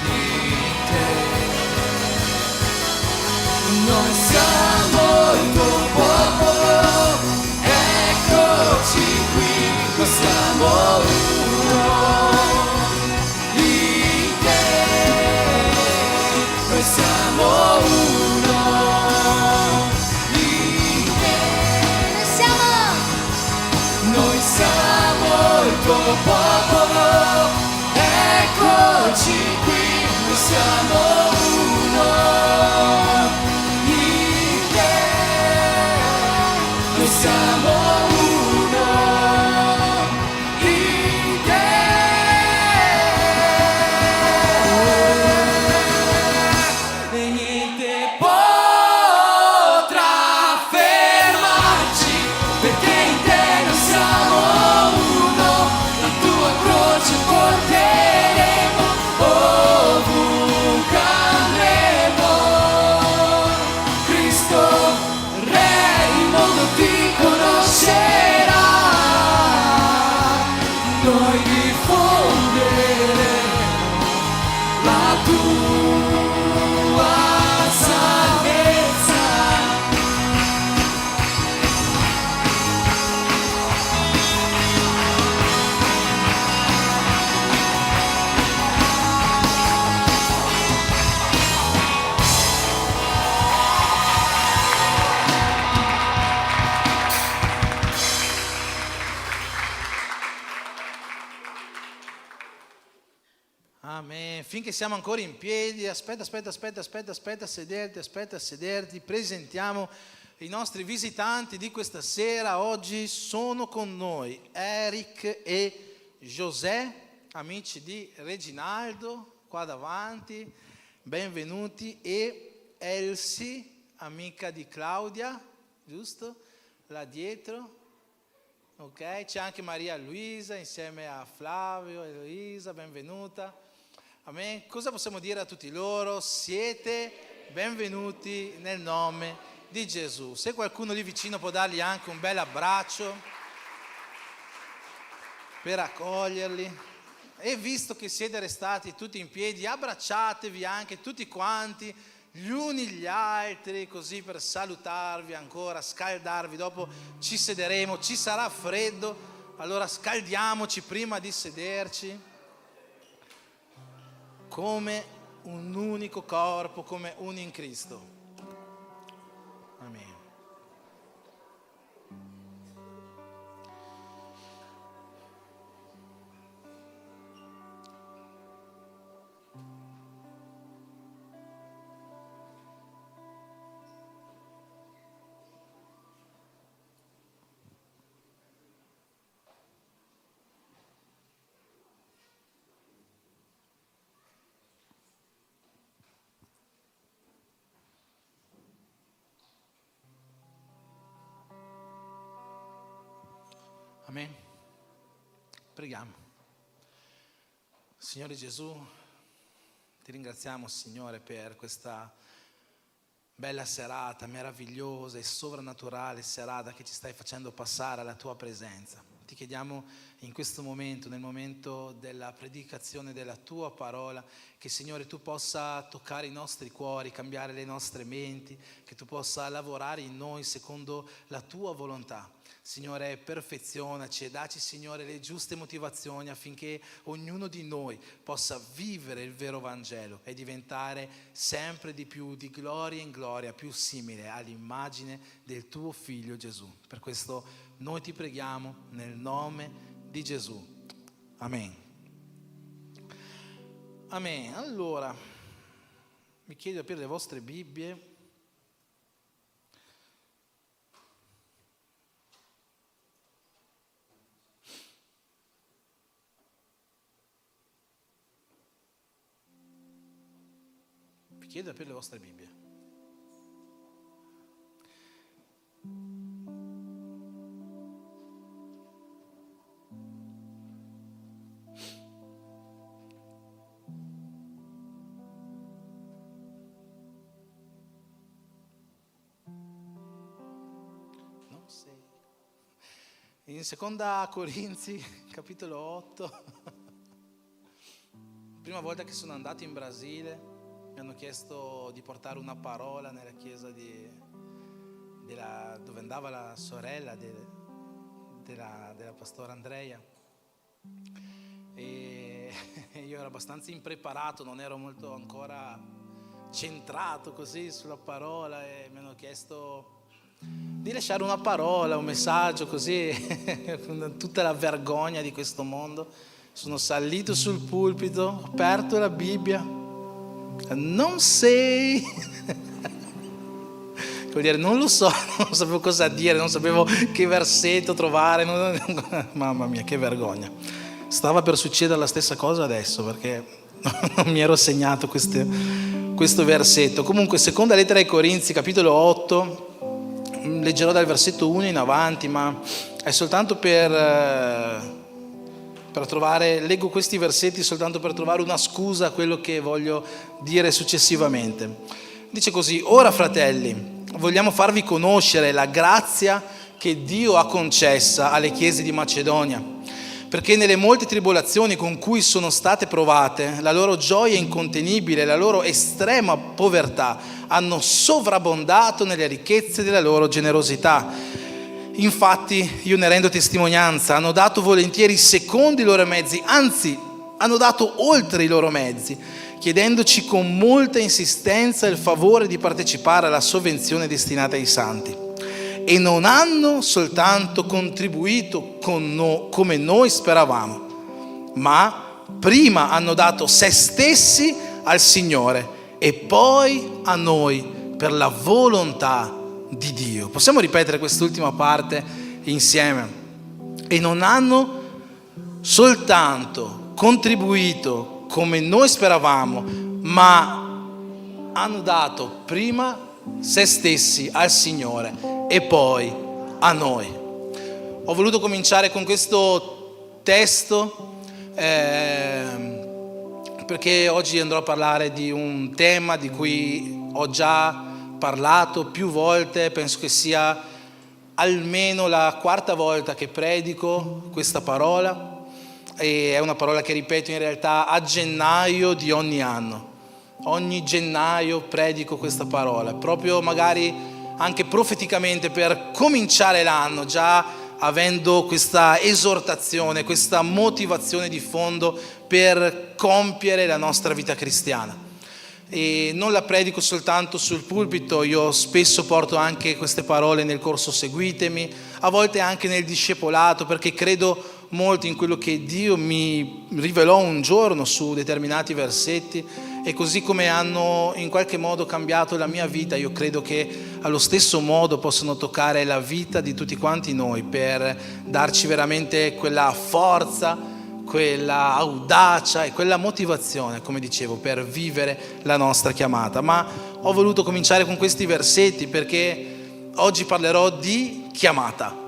in te. Noi siamo il tuo popolo, eccoci qui, noi siamo uno. siamo uno in te. Noi siamo il tuo popolo, eccoci qui, noi siamo uno in te. Noi siamo uno in te. E niente potrà fermarci, perché in te noi siamo uno. La tua croce porteremo ovunque andremo. Cristo Re, il mondo ti conoscerà. Noi diffonderemo la tua salvezza. Amen. Finché siamo ancora in piedi, aspetta a sederti, presentiamo i nostri visitanti di questa sera. Oggi sono con noi Eric e José, amici di Reginaldo, qua davanti, benvenuti, e Elsie, amica di Claudia, giusto? Là dietro. Ok, c'è anche Maria Luisa insieme a Flavio e Luisa, benvenuta. Amen. Cosa possiamo dire a tutti loro? Siete benvenuti nel nome di Gesù. Se qualcuno lì vicino può dargli anche un bel abbraccio per accoglierli. E visto che siete restati tutti in piedi, abbracciatevi anche tutti quanti, gli uni gli altri, così per salutarvi ancora, scaldarvi. Dopo ci sederemo, ci sarà freddo, allora scaldiamoci prima di sederci, come un unico corpo, come uni in Cristo. Amen. Amen. Preghiamo. Signore Gesù, ti ringraziamo, Signore, per questa bella serata, meravigliosa e sovrannaturale serata che ci stai facendo passare alla tua presenza. Ti chiediamo in questo momento, nel momento della predicazione della tua parola, che, Signore, tu possa toccare i nostri cuori, cambiare le nostre menti, che tu possa lavorare in noi secondo la tua volontà. Signore, perfezionaci e dacci, Signore, le giuste motivazioni affinché ognuno di noi possa vivere il vero Vangelo e diventare sempre di più, di gloria in gloria, più simile all'immagine del tuo Figlio Gesù. Per questo noi ti preghiamo nel nome di Gesù. Amen. Amen. Allora, vi chiedo di aprire le vostre Bibbie. Vi chiedo di aprire le vostre Bibbie. In seconda Corinzi, capitolo 8, prima volta che sono andato in Brasile, mi hanno chiesto di portare una parola nella chiesa dove andava la sorella della pastora Andrea. E io ero abbastanza impreparato, non ero molto ancora centrato così sulla parola e mi hanno chiesto di lasciare una parola, un messaggio così, con tutta la vergogna di questo mondo. Sono salito sul pulpito, ho aperto la Bibbia, non sei, vuol dire non lo so, non sapevo cosa dire, non sapevo che versetto trovare, mamma mia che vergogna. Stava per succedere la stessa cosa adesso perché non mi ero segnato questo versetto. Comunque, seconda lettera ai Corinzi, capitolo 8, leggerò dal versetto 1 in avanti, ma è soltanto per trovare, leggo questi versetti soltanto per trovare una scusa a quello che voglio dire successivamente. Dice così: ora fratelli, vogliamo farvi conoscere la grazia che Dio ha concessa alle chiese di Macedonia, perché nelle molte tribolazioni con cui sono state provate, la loro gioia incontenibile, la loro estrema povertà hanno sovrabbondato nelle ricchezze della loro generosità. Infatti io ne rendo testimonianza, hanno dato volentieri secondo i loro mezzi, anzi hanno dato oltre i loro mezzi, chiedendoci con molta insistenza il favore di partecipare alla sovvenzione destinata ai santi. E non hanno soltanto contribuito come noi speravamo, ma prima hanno dato se stessi al Signore e poi a noi per la volontà di Dio. Possiamo ripetere quest'ultima parte insieme? E non hanno soltanto contribuito come noi speravamo, ma hanno dato prima se stessi al Signore e poi a noi. Ho voluto cominciare con questo testo perché oggi andrò a parlare di un tema di cui ho già parlato più volte. Penso che sia almeno la quarta volta che predico questa parola, e è una parola che ripeto in realtà a gennaio di ogni anno. Ogni gennaio predico questa parola, proprio magari anche profeticamente per cominciare l'anno, già avendo questa esortazione, questa motivazione di fondo per compiere la nostra vita cristiana. E non la predico soltanto sul pulpito, io spesso porto anche queste parole nel corso Seguitemi, a volte anche nel discepolato, perché credo molto in quello che Dio mi rivelò un giorno su determinati versetti, e così come hanno in qualche modo cambiato la mia vita, io credo che allo stesso modo possono toccare la vita di tutti quanti noi per darci veramente quella forza, quella audacia e quella motivazione, come dicevo, per vivere la nostra chiamata. Ma ho voluto cominciare con questi versetti perché oggi parlerò di chiamata.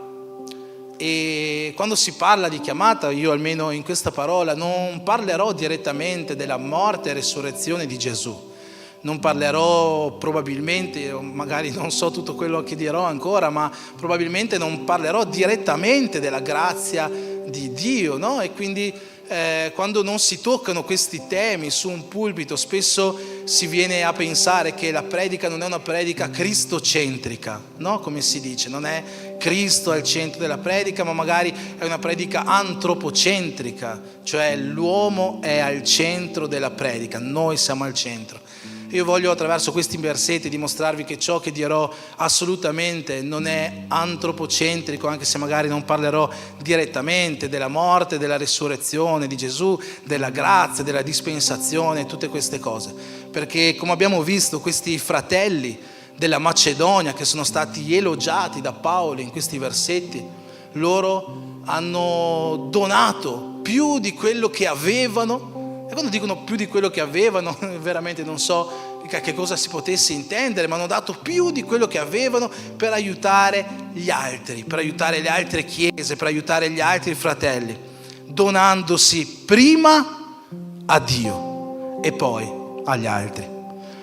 E quando si parla di chiamata, io almeno in questa parola non parlerò direttamente della morte e resurrezione di Gesù. Non parlerò probabilmente, magari non so tutto quello che dirò ancora, ma probabilmente non parlerò direttamente della grazia di Dio, no? E quindi quando non si toccano questi temi su un pulpito, spesso si viene a pensare che la predica non è una predica cristocentrica, no? Come si dice, non è Cristo al centro della predica, ma magari è una predica antropocentrica, cioè l'uomo è al centro della predica, noi siamo al centro. Io voglio attraverso questi versetti dimostrarvi che ciò che dirò assolutamente non è antropocentrico, anche se magari non parlerò direttamente della morte, della resurrezione di Gesù, della grazia, della dispensazione, tutte queste cose. Perché come abbiamo visto, questi fratelli della Macedonia che sono stati elogiati da Paolo in questi versetti, loro hanno donato più di quello che avevano. E quando dicono più di quello che avevano, veramente non so che cosa si potesse intendere, ma hanno dato più di quello che avevano per aiutare gli altri, per aiutare le altre chiese, per aiutare gli altri fratelli, donandosi prima a Dio e poi agli altri.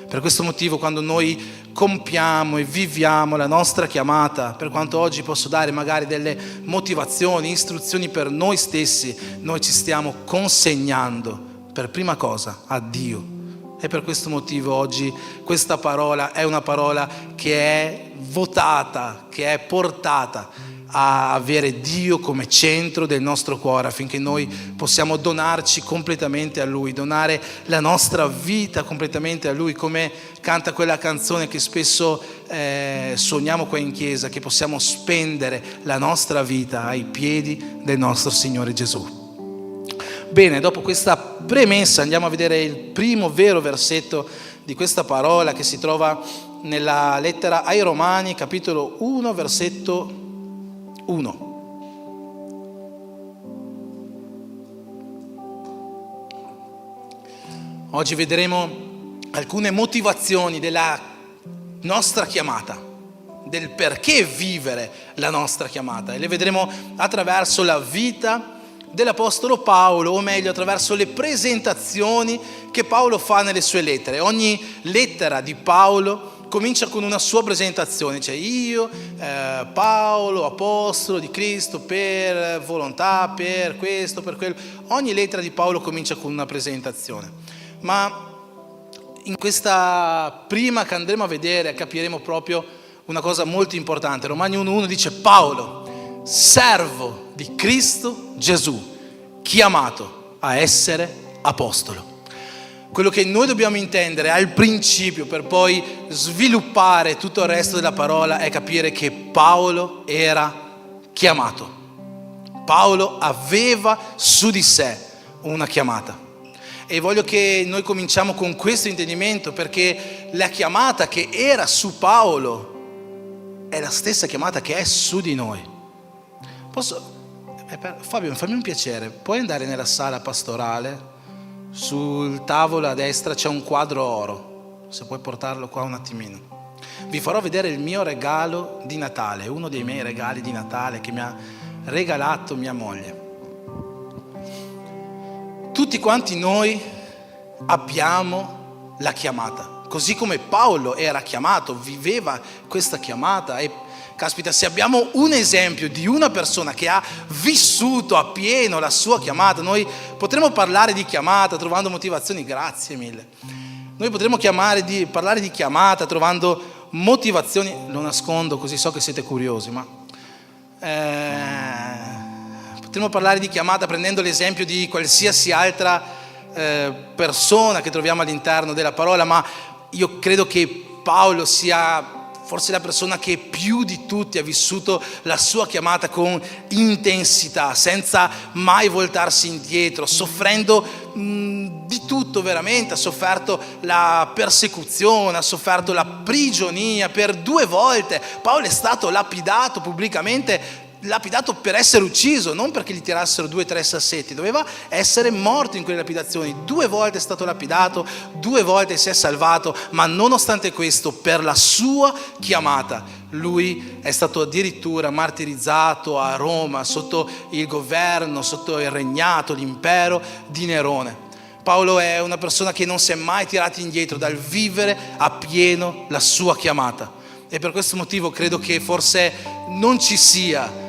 Per questo motivo, quando noi compiamo e viviamo la nostra chiamata, per quanto oggi posso dare magari delle motivazioni, istruzioni per noi stessi, noi ci stiamo consegnando per prima cosa a Dio. E per questo motivo oggi questa parola è una parola che è votata, che è portata a avere Dio come centro del nostro cuore, affinché noi possiamo donarci completamente a Lui, donare la nostra vita completamente a Lui, come canta quella canzone che spesso suoniamo qua in chiesa, che possiamo spendere la nostra vita ai piedi del nostro Signore Gesù. Bene, dopo questa premessa andiamo a vedere il primo vero versetto di questa parola, che si trova nella lettera ai Romani, capitolo 1, versetto 1. Oggi vedremo alcune motivazioni della nostra chiamata, del perché vivere la nostra chiamata, e le vedremo attraverso la vita dell'Apostolo Paolo, o meglio attraverso le presentazioni che Paolo fa nelle sue lettere. Ogni lettera di Paolo comincia con una sua presentazione, cioè io, Paolo, apostolo di Cristo, per volontà, per questo, per quello. Ogni lettera di Paolo comincia con una presentazione. Ma in questa prima che andremo a vedere capiremo proprio una cosa molto importante. Romani 1,1 dice: Paolo, servo di Cristo Gesù, chiamato a essere apostolo. Quello che noi dobbiamo intendere al principio, per poi sviluppare tutto il resto della parola, è capire che Paolo era chiamato. Paolo aveva su di sé una chiamata. E voglio che noi cominciamo con questo intendimento, perché la chiamata che era su Paolo è la stessa chiamata che è su di noi. Fabio, fammi un piacere, puoi andare nella sala pastorale? Sul tavolo a destra c'è un quadro oro, se puoi portarlo qua un attimino. Vi farò vedere il mio regalo di Natale, uno dei miei regali di Natale che mi ha regalato mia moglie. Tutti quanti noi abbiamo la chiamata, così come Paolo era chiamato, viveva questa chiamata. E caspita, se abbiamo un esempio di una persona che ha vissuto appieno la sua chiamata, noi potremmo parlare di chiamata trovando motivazioni, grazie mille. Noi potremmo parlare di chiamata trovando motivazioni, lo nascondo così so che siete curiosi, ma potremmo parlare di chiamata prendendo l'esempio di qualsiasi altra persona che troviamo all'interno della parola, ma io credo che Paolo sia forse la persona che più di tutti ha vissuto la sua chiamata con intensità, senza mai voltarsi indietro, soffrendo di tutto veramente. Ha sofferto la persecuzione, ha sofferto la prigionia per 2 volte. Paolo è stato lapidato pubblicamente, lapidato per essere ucciso, non perché gli tirassero 2 o 3 sassetti, doveva essere morto in quelle lapidazioni. 2 volte è stato lapidato, 2 volte si è salvato, ma nonostante questo, per la sua chiamata, lui è stato addirittura martirizzato a Roma sotto il governo, sotto il regnato, l'impero di Nerone. Paolo è una persona che non si è mai tirato indietro dal vivere appieno la sua chiamata, e per questo motivo credo che forse non ci sia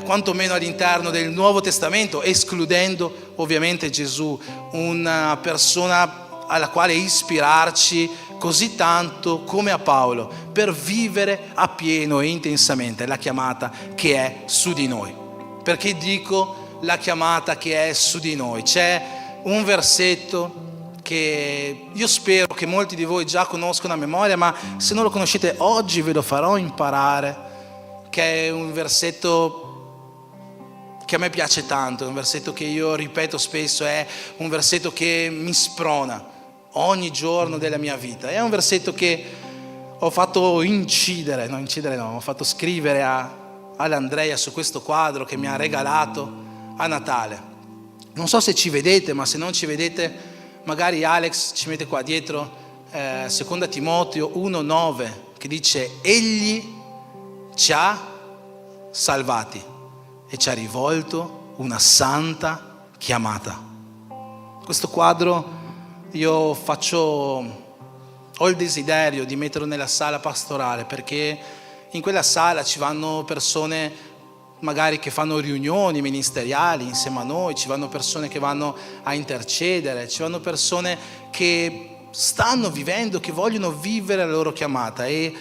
quantomeno all'interno del Nuovo Testamento, escludendo ovviamente Gesù, una persona alla quale ispirarci così tanto come a Paolo, per vivere appieno e intensamente la chiamata che è su di noi. Perché dico la chiamata che è su di noi? C'è un versetto che io spero che molti di voi già conoscono a memoria, ma se non lo conoscete oggi ve lo farò imparare, che è un versetto che a me piace tanto, è un versetto che io ripeto spesso, è un versetto che mi sprona ogni giorno della mia vita. È un versetto che ho fatto ho fatto scrivere all'Andrea su questo quadro che mi ha regalato a Natale. Non so se ci vedete, ma se non ci vedete, magari Alex ci mette qua dietro 2 Timoteo 1,9, che dice: Egli ci ha salvati e ci ha rivolto una santa chiamata. Questo quadro io ho il desiderio di metterlo nella sala pastorale, perché in quella sala ci vanno persone magari che fanno riunioni ministeriali insieme a noi, ci vanno persone che vanno a intercedere, ci vanno persone che stanno vivendo, che vogliono vivere la loro chiamata. E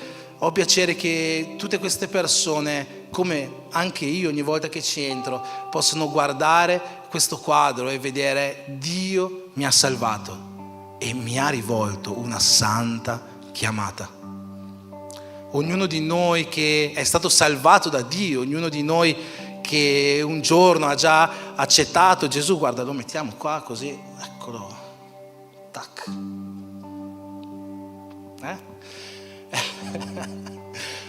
ho piacere che tutte queste persone, come anche io ogni volta che ci entro, possano guardare questo quadro e vedere Dio mi ha salvato e mi ha rivolto una santa chiamata. Ognuno di noi che è stato salvato da Dio, ognuno di noi che un giorno ha già accettato Gesù, guarda, lo mettiamo qua così, eccolo, tac.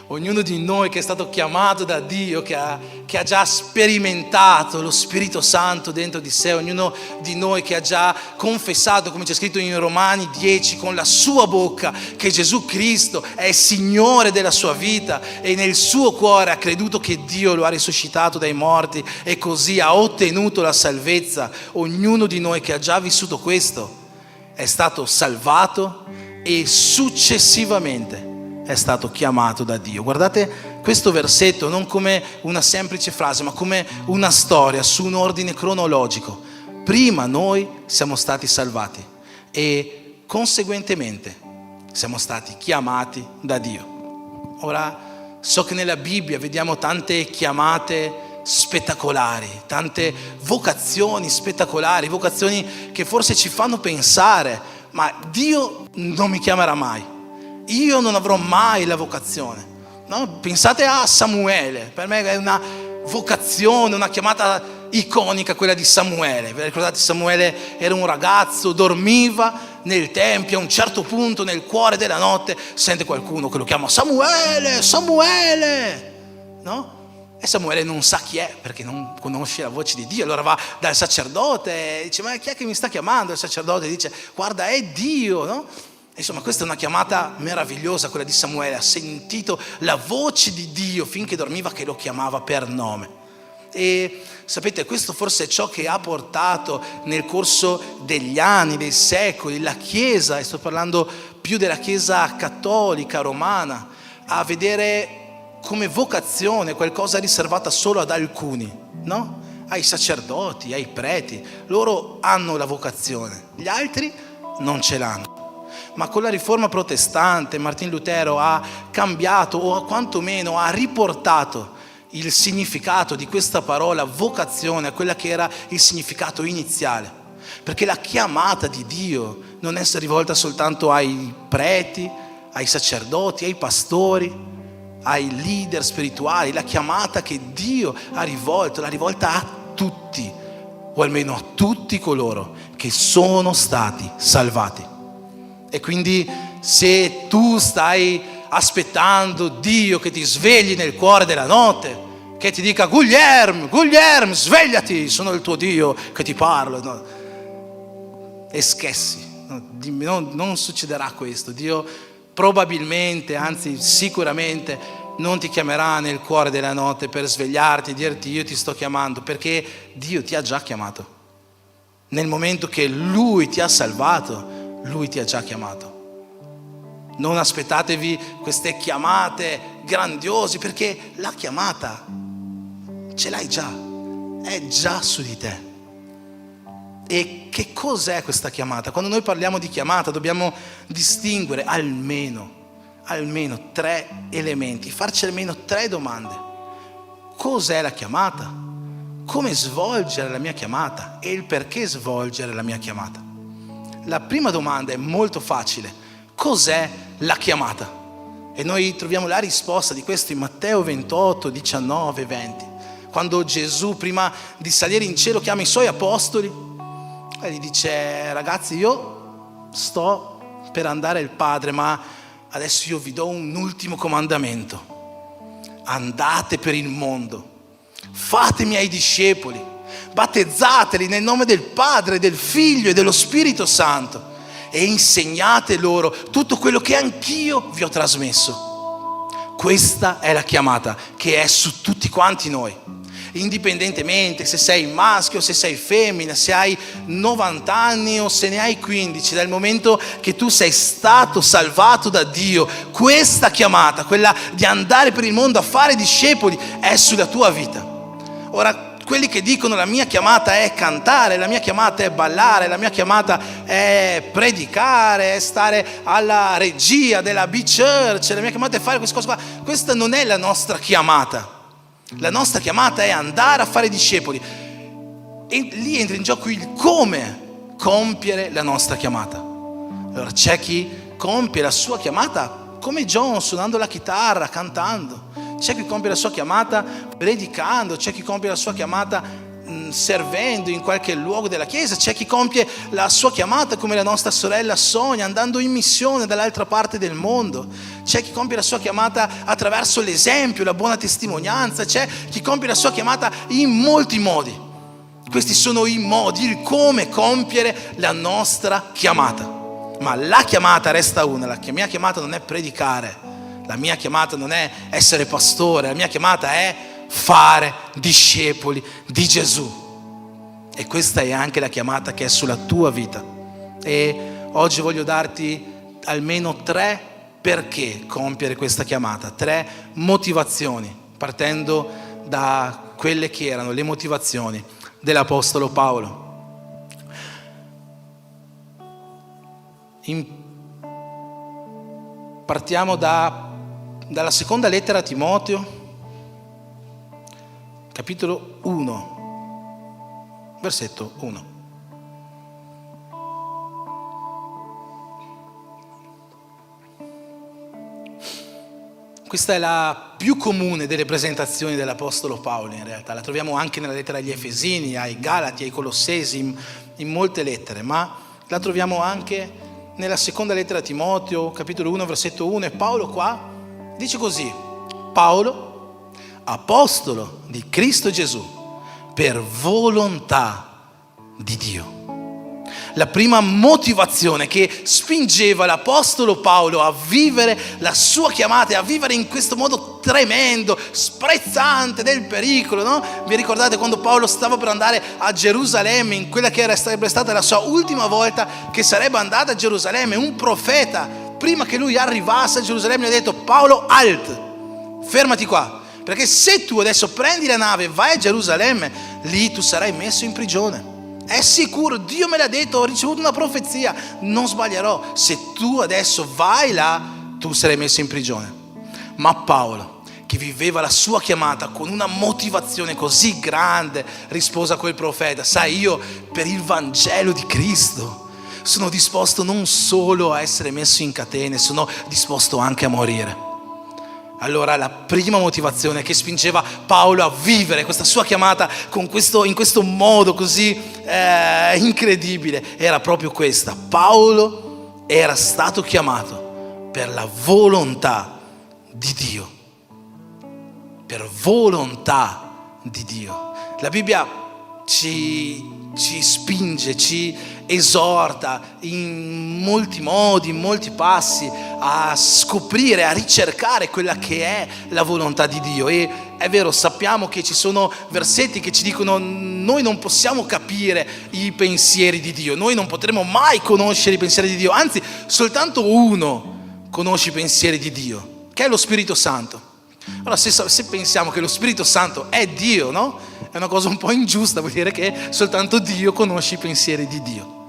Ognuno di noi che è stato chiamato da Dio, che ha già sperimentato lo Spirito Santo dentro di sé, ognuno di noi che ha già confessato, come c'è scritto in Romani 10, con la sua bocca che Gesù Cristo è Signore della sua vita e nel suo cuore ha creduto che Dio lo ha risuscitato dai morti e così ha ottenuto la salvezza. Ognuno di noi che ha già vissuto questo è stato salvato e successivamente è stato chiamato da Dio. Guardate questo versetto non come una semplice frase, ma come una storia su un ordine cronologico. Prima noi siamo stati salvati e conseguentemente siamo stati chiamati da Dio. Ora, so che nella Bibbia vediamo tante chiamate spettacolari, tante vocazioni spettacolari, vocazioni che forse ci fanno pensare, ma Dio non mi chiamerà mai. Io non avrò mai la vocazione, no? Pensate a Samuele, per me è una vocazione, una chiamata iconica quella di Samuele. Vi ricordate? Samuele era un ragazzo, dormiva nel tempio, a un certo punto nel cuore della notte sente qualcuno che lo chiama Samuele, Samuele, no? E Samuele non sa chi è perché non conosce la voce di Dio. Allora va dal sacerdote e dice: ma chi è che mi sta chiamando? Il sacerdote dice: guarda, è Dio, no? Insomma, questa è una chiamata meravigliosa, quella di Samuele. Ha sentito la voce di Dio finché dormiva che lo chiamava per nome. E sapete, questo forse è ciò che ha portato nel corso degli anni, dei secoli, la Chiesa, e sto parlando più della Chiesa cattolica romana, a vedere come vocazione qualcosa riservata solo ad alcuni, no? Ai sacerdoti, ai preti. Loro hanno la vocazione, gli altri non ce l'hanno. Ma con la riforma protestante Martin Lutero ha cambiato, o quantomeno ha riportato il significato di questa parola vocazione a quella che era il significato iniziale. Perché la chiamata di Dio non è rivolta soltanto ai preti, ai sacerdoti, ai pastori, ai leader spirituali. La chiamata che Dio ha rivolto, l'ha rivolta a tutti, o almeno a tutti coloro che sono stati salvati. E quindi se tu stai aspettando Dio che ti svegli nel cuore della notte, che ti dica Guglielmo, svegliati, sono il tuo Dio che ti parlo, no? E schessi, non succederà questo. Dio probabilmente, anzi sicuramente, non ti chiamerà nel cuore della notte per svegliarti e dirti io ti sto chiamando, perché Dio ti ha già chiamato. Nel momento che Lui ti ha salvato, Lui ti ha già chiamato. Non aspettatevi queste chiamate grandiose, perché la chiamata ce l'hai già, è già su di te. E che cos'è questa chiamata? Quando noi parliamo di chiamata dobbiamo distinguere almeno 3 elementi, farci almeno 3 domande. Cos'è la chiamata? Come svolgere la mia chiamata? E il perché svolgere la mia chiamata? La prima domanda è molto facile: cos'è la chiamata? E noi troviamo la risposta di questo in Matteo 28, 19, 20. Quando Gesù, prima di salire in cielo, chiama i suoi apostoli e gli dice: ragazzi, io sto per andare al Padre, ma adesso io vi do un ultimo comandamento. Andate per il mondo, fate miei discepoli, battezzateli nel nome del Padre, del Figlio e dello Spirito Santo e insegnate loro tutto quello che anch'io vi ho trasmesso. Questa è la chiamata che è su tutti quanti noi, indipendentemente se sei maschio o se sei femmina, se hai 90 anni o se ne hai 15, dal momento che tu sei stato salvato da Dio, questa chiamata, quella di andare per il mondo a fare discepoli, è sulla tua vita. Ora, quelli che dicono la mia chiamata è cantare, la mia chiamata è ballare, la mia chiamata è predicare, è stare alla regia della B-Church, la mia chiamata è fare queste cose qua. Questa non è la nostra chiamata. La nostra chiamata è andare a fare discepoli. E lì entra in gioco il come compiere la nostra chiamata. Allora c'è chi compie la sua chiamata come John, suonando la chitarra, cantando. C'è chi compie la sua chiamata predicando, c'è chi compie la sua chiamata servendo in qualche luogo della chiesa, c'è chi compie la sua chiamata come la nostra sorella Sonia, andando in missione dall'altra parte del mondo. C'è chi compie la sua chiamata attraverso l'esempio, la buona testimonianza, c'è chi compie la sua chiamata in molti modi. Questi sono i modi, il come compiere la nostra chiamata. Ma la chiamata resta una. La mia chiamata non è predicare, la mia chiamata non è essere pastore, la mia chiamata è fare discepoli di Gesù. E questa è anche la chiamata che è sulla tua vita. E oggi voglio darti almeno 3 perché compiere questa chiamata, 3 motivazioni, partendo da quelle che erano le motivazioni dell'Apostolo Paolo. Partiamo dalla seconda lettera a Timoteo, capitolo 1, versetto 1. Questa è la più comune delle presentazioni dell'Apostolo Paolo, in realtà. La troviamo anche nella lettera agli Efesini, ai Galati, ai Colossesi, in molte lettere, ma la troviamo anche nella seconda lettera a Timoteo, capitolo 1, versetto 1, e Paolo qua dice così: Paolo, apostolo di Cristo Gesù, per volontà di Dio. La prima motivazione che spingeva l'Apostolo Paolo a vivere la sua chiamata e a vivere in questo modo tremendo, sprezzante del pericolo, no? Vi ricordate quando Paolo stava per andare a Gerusalemme, in quella che sarebbe stata la sua ultima volta che sarebbe andata a Gerusalemme? Un profeta, prima che lui arrivasse a Gerusalemme, gli ha detto: Paolo, fermati qua, perché se tu adesso prendi la nave e vai a Gerusalemme, lì tu sarai messo in prigione. È sicuro, Dio me l'ha detto, ho ricevuto una profezia, non sbaglierò. Se tu adesso vai là, tu sarai messo in prigione. Ma Paolo, che viveva la sua chiamata con una motivazione così grande, rispose a quel profeta: sai, io per il Vangelo di Cristo sono disposto non solo a essere messo in catene, sono disposto anche a morire. Allora la prima motivazione che spingeva Paolo a vivere questa sua chiamata in questo modo così incredibile era proprio questa: Paolo era stato chiamato per la volontà di Dio. Per volontà di Dio. La Bibbia ci spinge, ci esorta in molti modi, in molti passi a scoprire, a ricercare quella che è la volontà di Dio. E è vero, sappiamo che ci sono versetti che ci dicono: noi non possiamo capire i pensieri di Dio, noi non potremo mai conoscere i pensieri di Dio, anzi soltanto uno conosce i pensieri di Dio, che è lo Spirito Santo. Allora se pensiamo che lo Spirito Santo è Dio, no? È una cosa un po' ingiusta, vuol dire che soltanto Dio conosce i pensieri di Dio.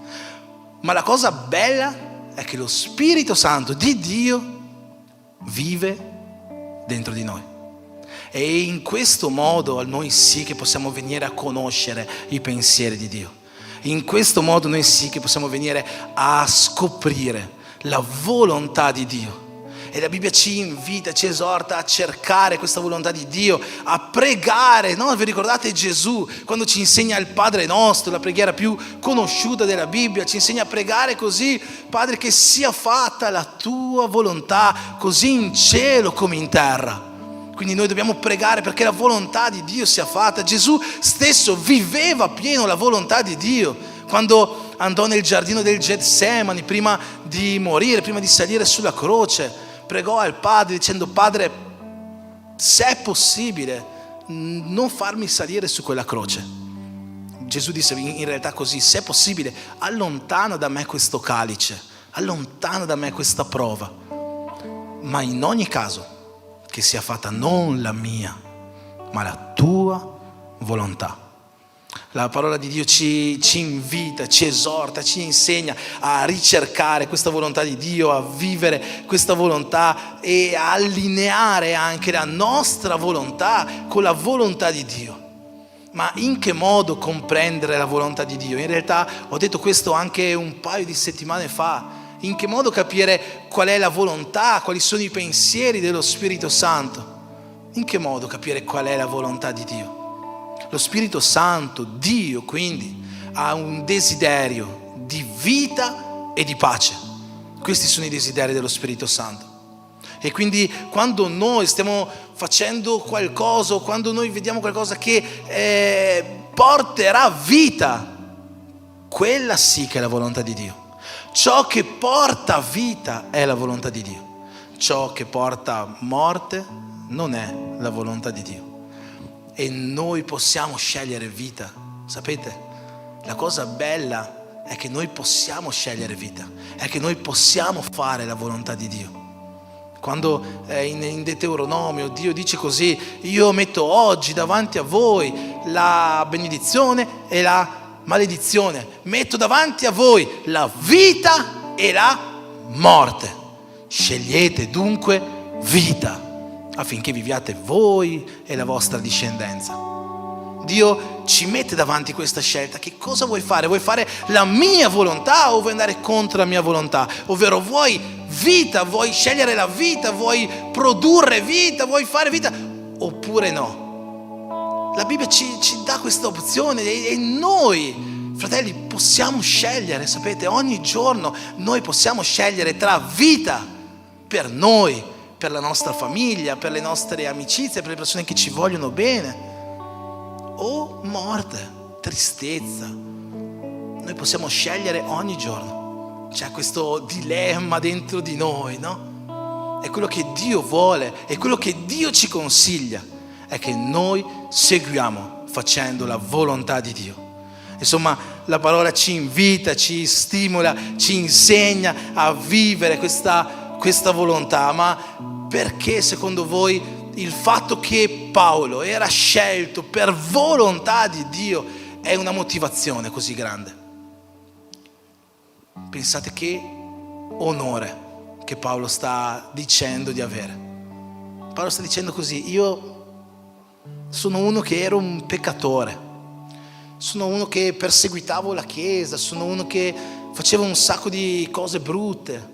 Ma la cosa bella è che lo Spirito Santo di Dio vive dentro di noi. E in questo modo noi sì che possiamo venire a conoscere i pensieri di Dio. In questo modo noi sì che possiamo venire a scoprire la volontà di Dio. E la Bibbia ci invita, ci esorta a cercare questa volontà di Dio, a pregare, no? Vi ricordate Gesù quando ci insegna il Padre nostro, la preghiera più conosciuta della Bibbia, ci insegna a pregare così: Padre, che sia fatta la tua volontà, così in cielo come in terra. Quindi noi dobbiamo pregare perché la volontà di Dio sia fatta. Gesù stesso viveva pieno la volontà di Dio quando andò nel giardino del Getsemani prima di morire, prima di salire sulla croce. Pregò al Padre dicendo: Padre, se è possibile, non farmi salire su quella croce. Gesù disse in realtà così: se è possibile, allontana da me questo calice, allontana da me questa prova, ma in ogni caso che sia fatta non la mia, ma la tua volontà. La parola di Dio ci invita, ci esorta, ci insegna a ricercare questa volontà di Dio, a vivere questa volontà e a allineare anche la nostra volontà con la volontà di Dio. Ma in che modo comprendere la volontà di Dio? In realtà ho detto questo anche un paio di settimane fa. In che modo capire qual è la volontà, quali sono i pensieri dello Spirito Santo? In che modo capire qual è la volontà di Dio? Lo Spirito Santo, Dio quindi, ha un desiderio di vita e di pace. Questi sono i desideri dello Spirito Santo. E quindi quando noi stiamo facendo qualcosa, quando noi vediamo qualcosa che porterà vita, quella sì che è la volontà di Dio. Ciò che porta vita è la volontà di Dio. Ciò che porta morte non è la volontà di Dio. E noi possiamo scegliere vita. Sapete? La cosa bella è che noi possiamo scegliere vita, è che noi possiamo fare la volontà di Dio. Quando in Deuteronomio Dio dice così: io metto oggi davanti a voi la benedizione e la maledizione, metto davanti a voi la vita e la morte. Scegliete dunque vita, affinché viviate voi e la vostra discendenza. Dio ci mette davanti questa scelta. Che cosa vuoi fare? Vuoi fare la mia volontà o vuoi andare contro la mia volontà? Ovvero vuoi vita, vuoi scegliere la vita, vuoi produrre vita, vuoi fare vita, oppure no? La Bibbia ci dà questa opzione e noi, fratelli, possiamo scegliere, sapete, ogni giorno noi possiamo scegliere tra vita per noi, per la nostra famiglia, per le nostre amicizie, per le persone che ci vogliono bene, o morte, tristezza. Noi possiamo scegliere ogni giorno. C'è questo dilemma dentro di noi, no? È quello che Dio vuole, è quello che Dio ci consiglia, è che noi seguiamo facendo la volontà di Dio. Insomma, la parola ci invita, ci stimola, ci insegna a vivere questa volontà. Ma perché secondo voi il fatto che Paolo era scelto per volontà di Dio è una motivazione così grande? Pensate che onore che Paolo sta dicendo di avere. Paolo sta dicendo così: io sono uno che ero un peccatore, sono uno che perseguitavo la Chiesa, sono uno che faceva un sacco di cose brutte,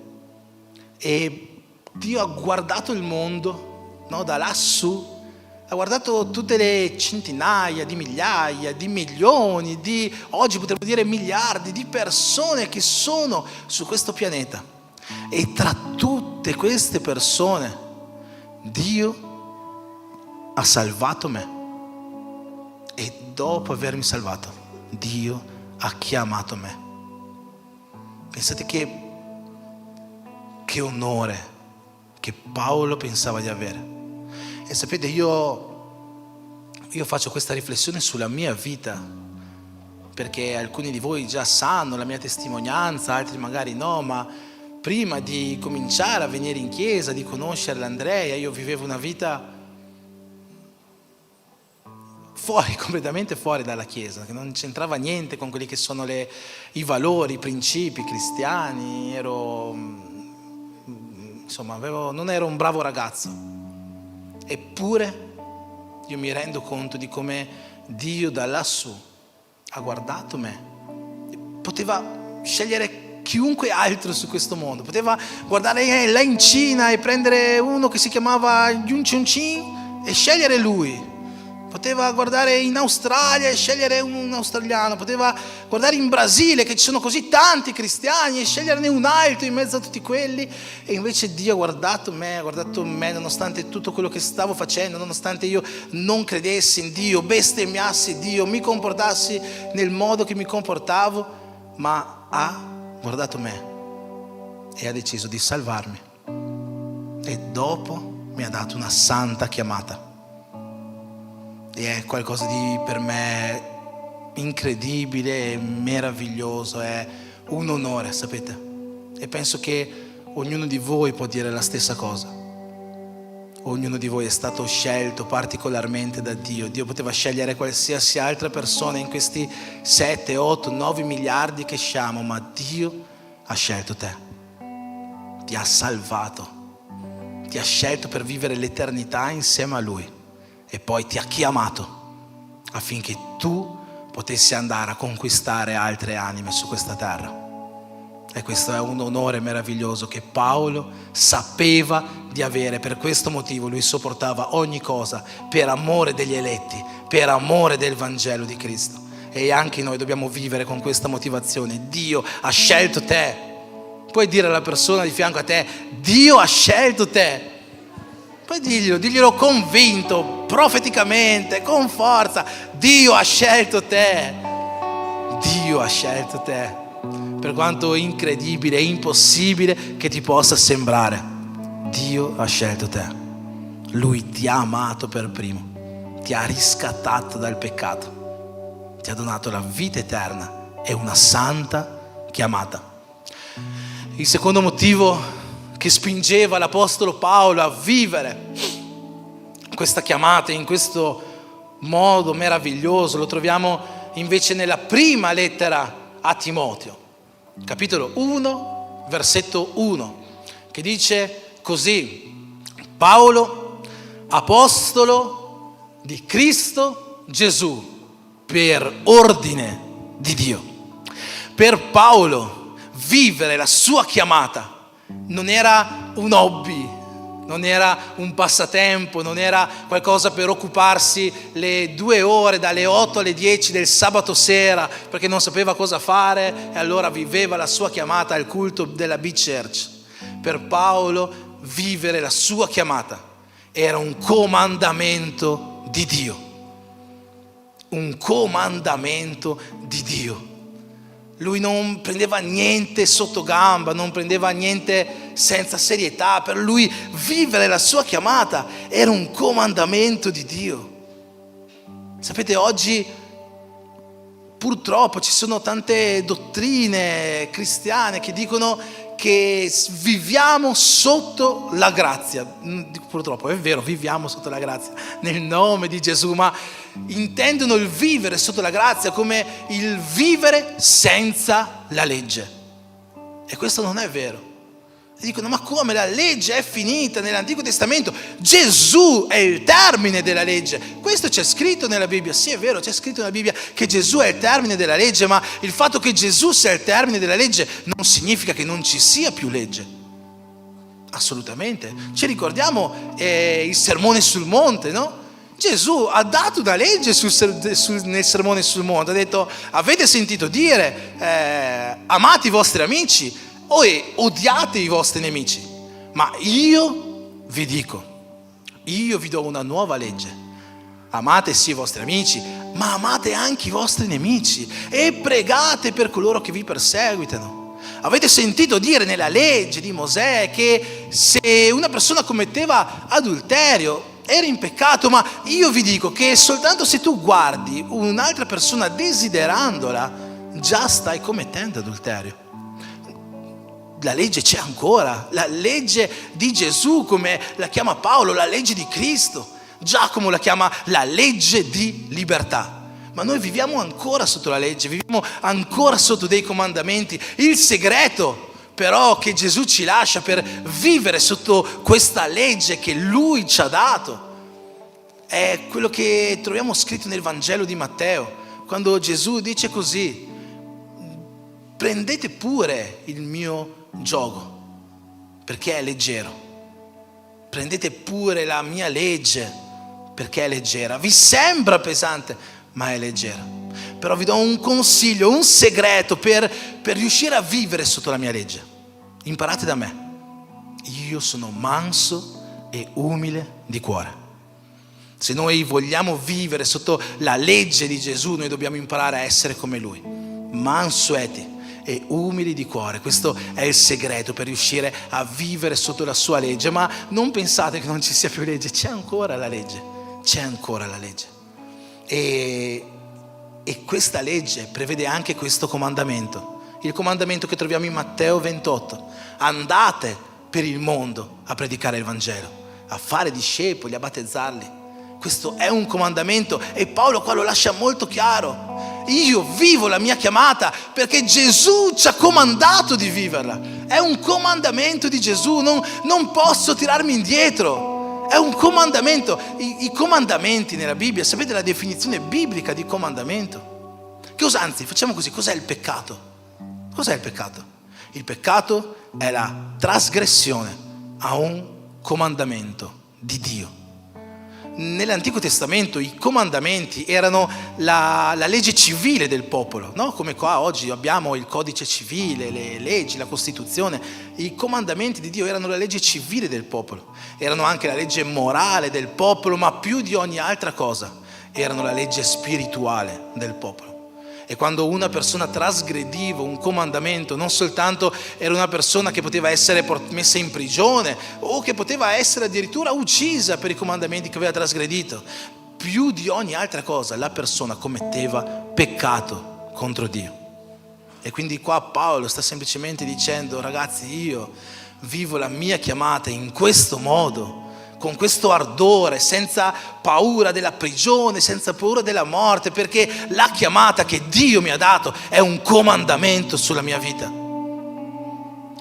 e Dio ha guardato il mondo, no, da lassù, ha guardato tutte le centinaia di migliaia, di milioni, di, oggi potremmo dire miliardi di persone che sono su questo pianeta. E tra tutte queste persone Dio ha salvato me. E dopo avermi salvato, Dio ha chiamato me. Pensate che onore che Paolo pensava di avere. E sapete, io faccio questa riflessione sulla mia vita, perché alcuni di voi già sanno la mia testimonianza, altri magari no, ma prima di cominciare a venire in chiesa, di conoscere l'Andrea, io vivevo una vita fuori, completamente fuori dalla chiesa, che non c'entrava niente con quelli che sono i valori, i principi cristiani. Non ero un bravo ragazzo. Eppure io mi rendo conto di come Dio da lassù ha guardato me. Poteva scegliere chiunque altro su questo mondo, poteva guardare là in Cina e prendere uno che si chiamava Yun Chun-Chin e scegliere lui. Poteva guardare in Australia e scegliere un australiano, poteva guardare in Brasile, che ci sono così tanti cristiani, e sceglierne un altro in mezzo a tutti quelli. E invece Dio ha guardato me nonostante tutto quello che stavo facendo, nonostante io non credessi in Dio, bestemmiassi Dio, mi comportassi nel modo che mi comportavo, ma ha guardato me e ha deciso di salvarmi. E dopo mi ha dato una santa chiamata. E è qualcosa di, per me, incredibile e meraviglioso, è un onore, sapete? E penso che ognuno di voi può dire la stessa cosa. Ognuno di voi è stato scelto particolarmente da Dio. Dio poteva scegliere qualsiasi altra persona in questi 7, 8, 9 miliardi che siamo, ma Dio ha scelto te. Ti ha salvato. Ti ha scelto per vivere l'eternità insieme a Lui. E poi ti ha chiamato affinché tu potessi andare a conquistare altre anime su questa terra. E questo è un onore meraviglioso che Paolo sapeva di avere. Per questo motivo lui sopportava ogni cosa per amore degli eletti, per amore del Vangelo di Cristo. E anche noi dobbiamo vivere con questa motivazione. Dio ha scelto te. Puoi dire alla persona di fianco a te: Dio ha scelto te. Poi diglielo convinto, profeticamente, con forza: Dio ha scelto te. Dio ha scelto te. Per quanto incredibile e impossibile che ti possa sembrare, Dio ha scelto te. Lui ti ha amato per primo, ti ha riscattato dal peccato, ti ha donato la vita eterna e una santa chiamata. Il secondo motivo che spingeva l'Apostolo Paolo a vivere questa chiamata in questo modo meraviglioso lo troviamo invece nella prima lettera a Timoteo, capitolo 1, versetto 1, che dice così: Paolo, apostolo di Cristo Gesù, per ordine di Dio. Per Paolo vivere la sua chiamata non era un hobby, non era un passatempo, non era qualcosa per occuparsi le 2 ore dalle 8 alle 10 del sabato sera perché non sapeva cosa fare e allora viveva la sua chiamata al culto della B-Church. Per Paolo vivere la sua chiamata era un comandamento di Dio. Un comandamento di Dio. Lui non prendeva niente sotto gamba, non prendeva niente senza serietà. Per lui vivere la sua chiamata era un comandamento di Dio. Sapete, oggi purtroppo ci sono tante dottrine cristiane che dicono che viviamo sotto la grazia. Purtroppo è vero, viviamo sotto la grazia nel nome di Gesù, ma intendono il vivere sotto la grazia come il vivere senza la legge. E questo non è vero. E dicono: ma come, la legge è finita nell'Antico Testamento? Gesù è il termine della legge. Questo c'è scritto nella Bibbia. Sì, è vero, c'è scritto nella Bibbia che Gesù è il termine della legge, ma il fatto che Gesù sia il termine della legge non significa che non ci sia più legge. Assolutamente. Ci ricordiamo il sermone sul monte, no? Gesù ha dato una legge nel sermone sul monte. Ha detto: avete sentito dire amate i vostri amici o odiate i vostri nemici, ma io vi dico, io vi do una nuova legge: amate sì i vostri amici, ma amate anche i vostri nemici e pregate per coloro che vi perseguitano. Avete sentito dire nella legge di Mosè che se una persona commetteva adulterio era in peccato, ma io vi dico che soltanto se tu guardi un'altra persona desiderandola già stai commettendo adulterio. La legge c'è ancora, la legge di Gesù, come la chiama Paolo, la legge di Cristo. Giacomo la chiama la legge di libertà. Ma noi viviamo ancora sotto la legge, viviamo ancora sotto dei comandamenti. Il segreto però che Gesù ci lascia per vivere sotto questa legge che Lui ci ha dato è quello che troviamo scritto nel Vangelo di Matteo, quando Gesù dice così: prendete pure il mio giogo perché è leggero, prendete pure la mia legge perché è leggera. Vi sembra pesante, ma è leggera. Però vi do un consiglio, un segreto per riuscire a vivere sotto la mia legge. Imparate da me. Io sono manso e umile di cuore. Se noi vogliamo vivere sotto la legge di Gesù, noi dobbiamo imparare a essere come Lui, mansueti e umili di cuore. Questo è il segreto per riuscire a vivere sotto la sua legge. Ma non pensate che non ci sia più legge, c'è ancora la legge, c'è ancora la legge. E questa legge prevede anche questo comandamento, il comandamento che troviamo in Matteo 28: andate per il mondo a predicare il Vangelo, a fare discepoli, a battezzarli. Questo è un comandamento e Paolo qua lo lascia molto chiaro. Io vivo la mia chiamata perché Gesù ci ha comandato di viverla. È un comandamento di Gesù, non posso tirarmi indietro. È un comandamento. I comandamenti nella Bibbia, sapete la definizione biblica di comandamento? Anzi, facciamo così, cos'è il peccato? Cos'è il peccato? Il peccato è la trasgressione a un comandamento di Dio. Nell'Antico Testamento i comandamenti erano la legge civile del popolo, no? Come qua oggi abbiamo il codice civile, le leggi, la Costituzione. I comandamenti di Dio erano la legge civile del popolo, erano anche la legge morale del popolo, ma più di ogni altra cosa erano la legge spirituale del popolo. E quando una persona trasgrediva un comandamento, non soltanto era una persona che poteva essere messa in prigione o che poteva essere addirittura uccisa per i comandamenti che aveva trasgredito, più di ogni altra cosa la persona commetteva peccato contro Dio. E quindi qua Paolo sta semplicemente dicendo: ragazzi, io vivo la mia chiamata in questo modo, con questo ardore, senza paura della prigione, senza paura della morte, perché la chiamata che Dio mi ha dato è un comandamento sulla mia vita.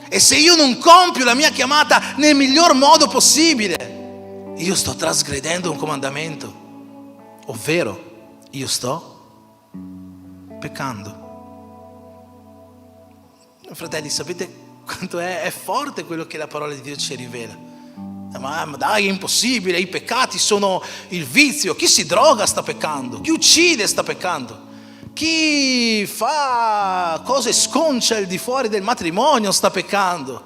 E se io non compio la mia chiamata nel miglior modo possibile, io sto trasgredendo un comandamento, ovvero io sto peccando. Fratelli, sapete quanto è forte quello che la parola di Dio ci rivela? Ma dai, è impossibile, i peccati sono il vizio. Chi si droga sta peccando, chi uccide sta peccando, chi fa cose sconce al di fuori del matrimonio sta peccando.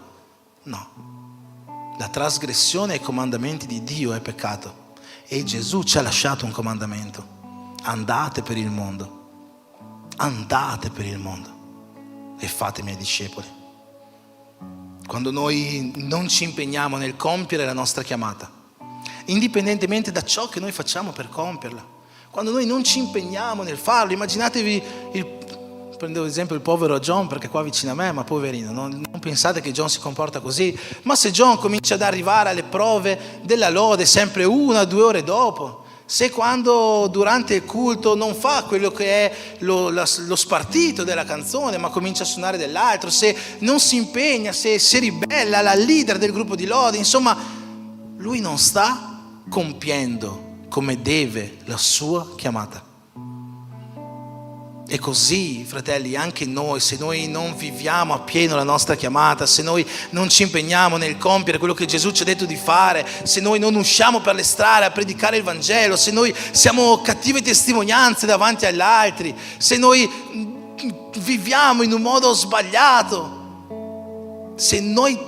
No, la trasgressione ai comandamenti di Dio è peccato. E Gesù ci ha lasciato un comandamento: andate per il mondo, andate per il mondo e fate i miei discepoli. Quando noi non ci impegniamo nel compiere la nostra chiamata, indipendentemente da ciò che noi facciamo per compierla, quando noi non ci impegniamo nel farlo, immaginatevi, prendo ad esempio il povero John, perché qua vicino a me, ma poverino, non pensate che John si comporta così, ma se John comincia ad arrivare alle prove della lode sempre 1 o 2 ore dopo, se quando durante il culto non fa quello che è lo spartito della canzone, ma comincia a suonare dell'altro, se non si impegna, se si ribella alla leader del gruppo di lode, insomma, lui non sta compiendo come deve la sua chiamata. E così, fratelli, anche noi, se noi non viviamo appieno la nostra chiamata, se noi non ci impegniamo nel compiere quello che Gesù ci ha detto di fare, se noi non usciamo per le strade a predicare il Vangelo, se noi siamo cattive testimonianze davanti agli altri, se noi viviamo in un modo sbagliato, se noi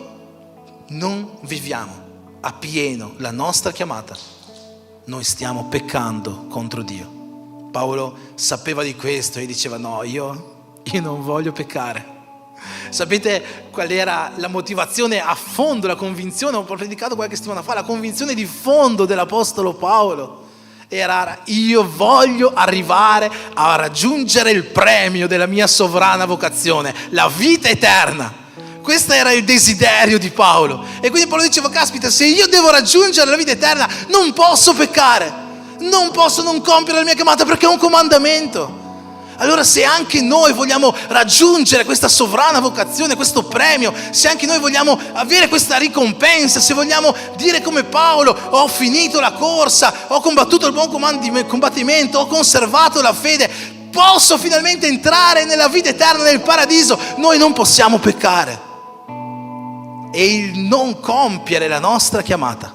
non viviamo appieno la nostra chiamata, noi stiamo peccando contro Dio. Paolo sapeva di questo e diceva: no, io non voglio peccare. Sapete qual era la motivazione a fondo, la convinzione? Ho predicato qualche settimana fa, la convinzione di fondo dell'apostolo Paolo era: io voglio arrivare a raggiungere il premio della mia sovrana vocazione, la vita eterna. Questo era il desiderio di Paolo. E quindi Paolo diceva: caspita, se io devo raggiungere la vita eterna non posso peccare, non posso non compiere la mia chiamata, perché è un comandamento. Allora, se anche noi vogliamo raggiungere questa sovrana vocazione, questo premio, se anche noi vogliamo avere questa ricompensa, se vogliamo dire come Paolo: ho finito la corsa, ho combattuto il buon combattimento, ho conservato la fede, posso finalmente entrare nella vita eterna, nel paradiso, noi non possiamo peccare. E il non compiere la nostra chiamata,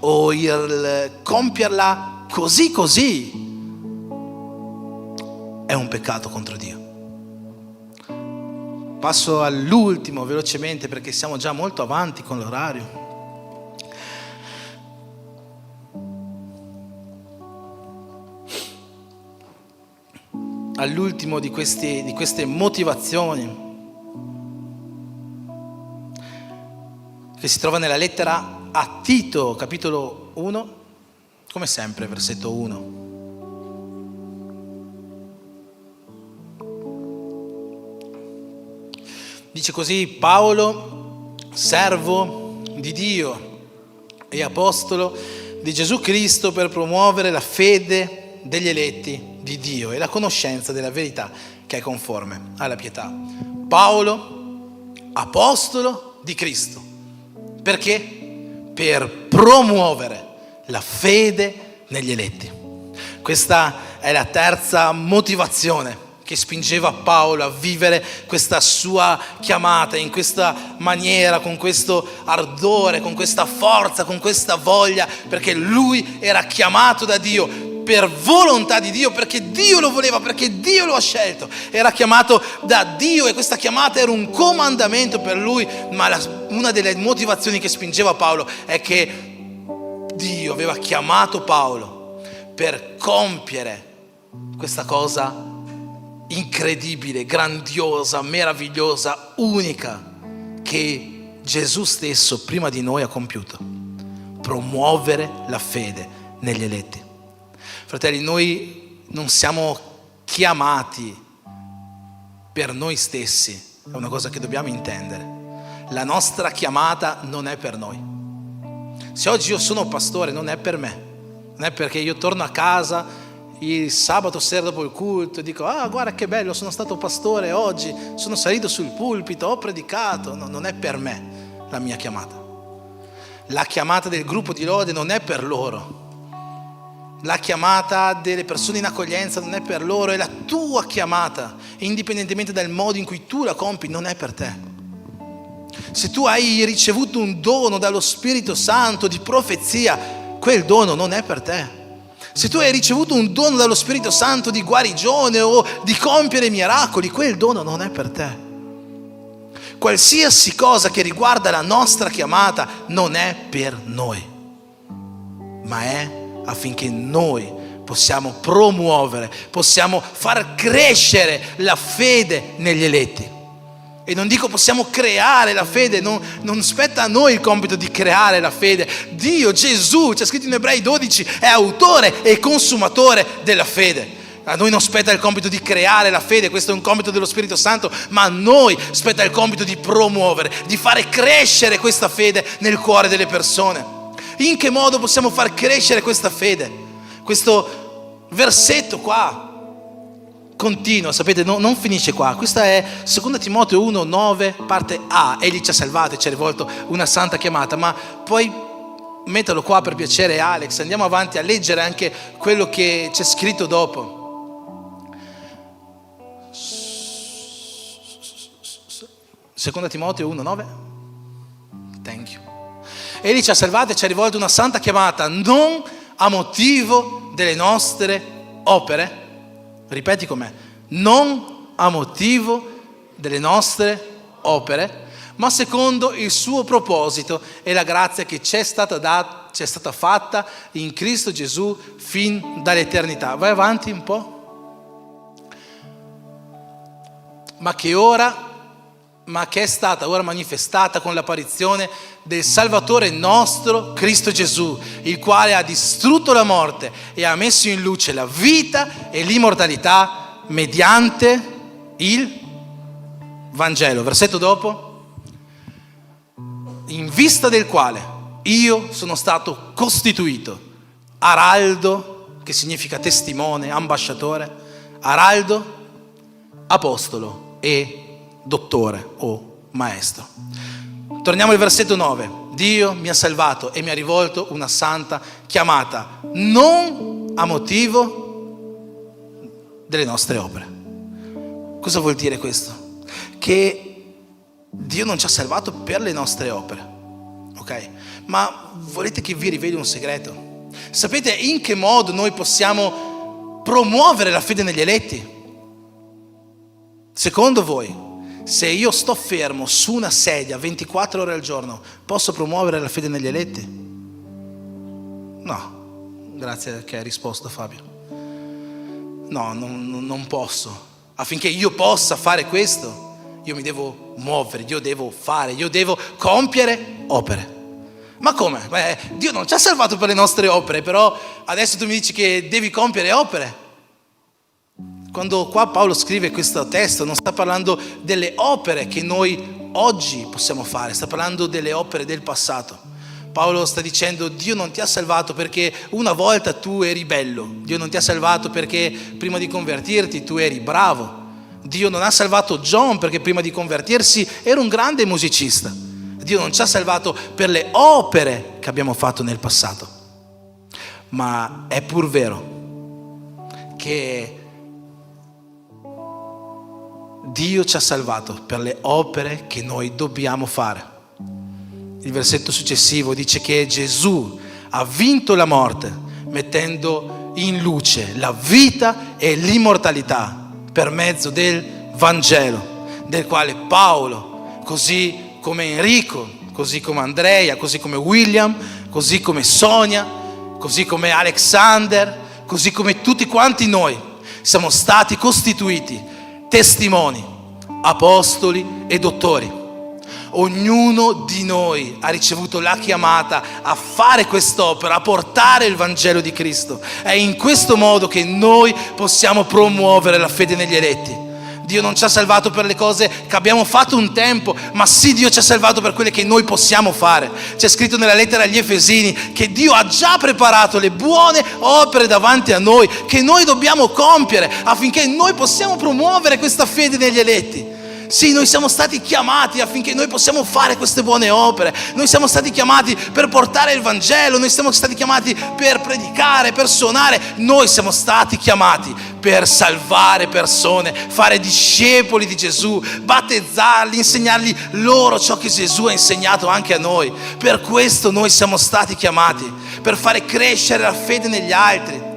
o il compierla così, è un peccato contro Dio. Passo all'ultimo velocemente, perché siamo già molto avanti con l'orario. All'ultimo di queste motivazioni, che si trova nella lettera a Tito, capitolo 1, come sempre, versetto 1. Dice così: Paolo, servo di Dio, e apostolo di Gesù Cristo per promuovere la fede degli eletti di Dio e la conoscenza della verità che è conforme alla pietà. Paolo, apostolo di Cristo. Perché? Per promuovere la fede negli eletti. Questa è la terza motivazione che spingeva Paolo a vivere questa sua chiamata in questa maniera, con questo ardore, con questa forza, con questa voglia, perché lui era chiamato da Dio per volontà di Dio, perché Dio lo voleva, perché Dio lo ha scelto. Era chiamato da Dio e questa chiamata era un comandamento per lui, ma una delle motivazioni che spingeva Paolo è che Dio aveva chiamato Paolo per compiere questa cosa incredibile, grandiosa, meravigliosa, unica che Gesù stesso prima di noi ha compiuto: promuovere la fede negli eletti. Fratelli, noi non siamo chiamati per noi stessi, è una cosa che dobbiamo intendere. La nostra chiamata non è per noi. Se oggi io sono pastore non è per me, non è perché io torno a casa il sabato sera dopo il culto e dico: ah, guarda che bello, sono stato pastore oggi, sono salito sul pulpito, ho predicato. No, non è per me la mia chiamata. La chiamata del gruppo di lode non è per loro. La chiamata delle persone in accoglienza non è per loro, è la tua chiamata, indipendentemente dal modo in cui tu la compi, non è per te. Se tu hai ricevuto un dono dallo Spirito Santo di profezia, quel dono non è per te. Se tu hai ricevuto un dono dallo Spirito Santo di guarigione o di compiere miracoli, quel dono non è per te. Qualsiasi cosa che riguarda la nostra chiamata non è per noi, ma è affinché noi possiamo promuovere, possiamo far crescere la fede negli eletti. E non dico possiamo creare la fede, non spetta a noi il compito di creare la fede. Dio, Gesù, c'è scritto in Ebrei 12, è autore e consumatore della fede. A noi non spetta il compito di creare la fede, questo è un compito dello Spirito Santo, ma a noi spetta il compito di promuovere, di fare crescere questa fede nel cuore delle persone. In che modo possiamo far crescere questa fede? Questo versetto qua continua, sapete, non finisce qua. Questa è 2 Timoteo 1, 9, parte A. Egli ci ha salvati, ci ha rivolto una santa chiamata, ma poi mettilo qua per piacere, Alex. Andiamo avanti a leggere anche quello che c'è scritto dopo. 2 Timoteo 1, 9. Thank you. Egli ci ha salvati e ci ha rivolto una santa chiamata, non a motivo delle nostre opere. Ripeti con me: non a motivo delle nostre opere, ma secondo il suo proposito e la grazia che ci è stata fatta in Cristo Gesù fin dall'eternità. Vai avanti un po'. Ma che è stata ora manifestata con l'apparizione del Salvatore nostro Cristo Gesù, il quale ha distrutto la morte e ha messo in luce la vita e l'immortalità mediante il Vangelo. Versetto dopo: in vista del quale io sono stato costituito araldo, che significa testimone, ambasciatore, araldo, apostolo e dottore o maestro. Torniamo al versetto 9. Dio mi ha salvato e mi ha rivolto una santa chiamata, non a motivo delle nostre opere. Cosa vuol dire questo? Che Dio non ci ha salvato per le nostre opere, ok? Ma volete che vi riveli un segreto? Sapete in che modo noi possiamo promuovere la fede negli eletti? Secondo voi, se io sto fermo su una sedia 24 ore al giorno, posso promuovere la fede negli eletti? No. Grazie che hai risposto, Fabio. No, non posso. Affinché io possa fare questo, io mi devo muovere, io devo fare, io devo compiere opere. Ma come? Dio non ci ha salvato per le nostre opere, però adesso tu mi dici che devi compiere opere. Quando qua Paolo scrive questo testo non sta parlando delle opere che noi oggi possiamo fare, sta parlando delle opere del passato. Paolo sta dicendo: Dio non ti ha salvato perché una volta tu eri bello. Dio non ti ha salvato perché prima di convertirti tu eri bravo. Dio non ha salvato John perché prima di convertirsi era un grande musicista. Dio non ci ha salvato per le opere che abbiamo fatto nel passato. Ma è pur vero che Dio ci ha salvato per le opere che noi dobbiamo fare. Il versetto successivo dice che Gesù ha vinto la morte mettendo in luce la vita e l'immortalità per mezzo del Vangelo, del quale Paolo, così come Enrico, così come Andrea, così come William, così come Sonia, così come Alexander, così come tutti quanti noi siamo stati costituiti testimoni, apostoli e dottori. Ognuno di noi ha ricevuto la chiamata a fare quest'opera, a portare il Vangelo di Cristo. È in questo modo che noi possiamo promuovere la fede negli eletti. Dio non ci ha salvato per le cose che abbiamo fatto un tempo, ma sì, Dio ci ha salvato per quelle che noi possiamo fare. C'è scritto nella lettera agli Efesini che Dio ha già preparato le buone opere davanti a noi, che noi dobbiamo compiere affinché noi possiamo promuovere questa fede negli eletti. Sì, noi siamo stati chiamati affinché noi possiamo fare queste buone opere. Noi siamo stati chiamati per portare il Vangelo, noi siamo stati chiamati per predicare, per suonare. Noi siamo stati chiamati per salvare persone, fare discepoli di Gesù, battezzarli, insegnargli loro ciò che Gesù ha insegnato anche a noi. Per questo noi siamo stati chiamati, per fare crescere la fede negli altri.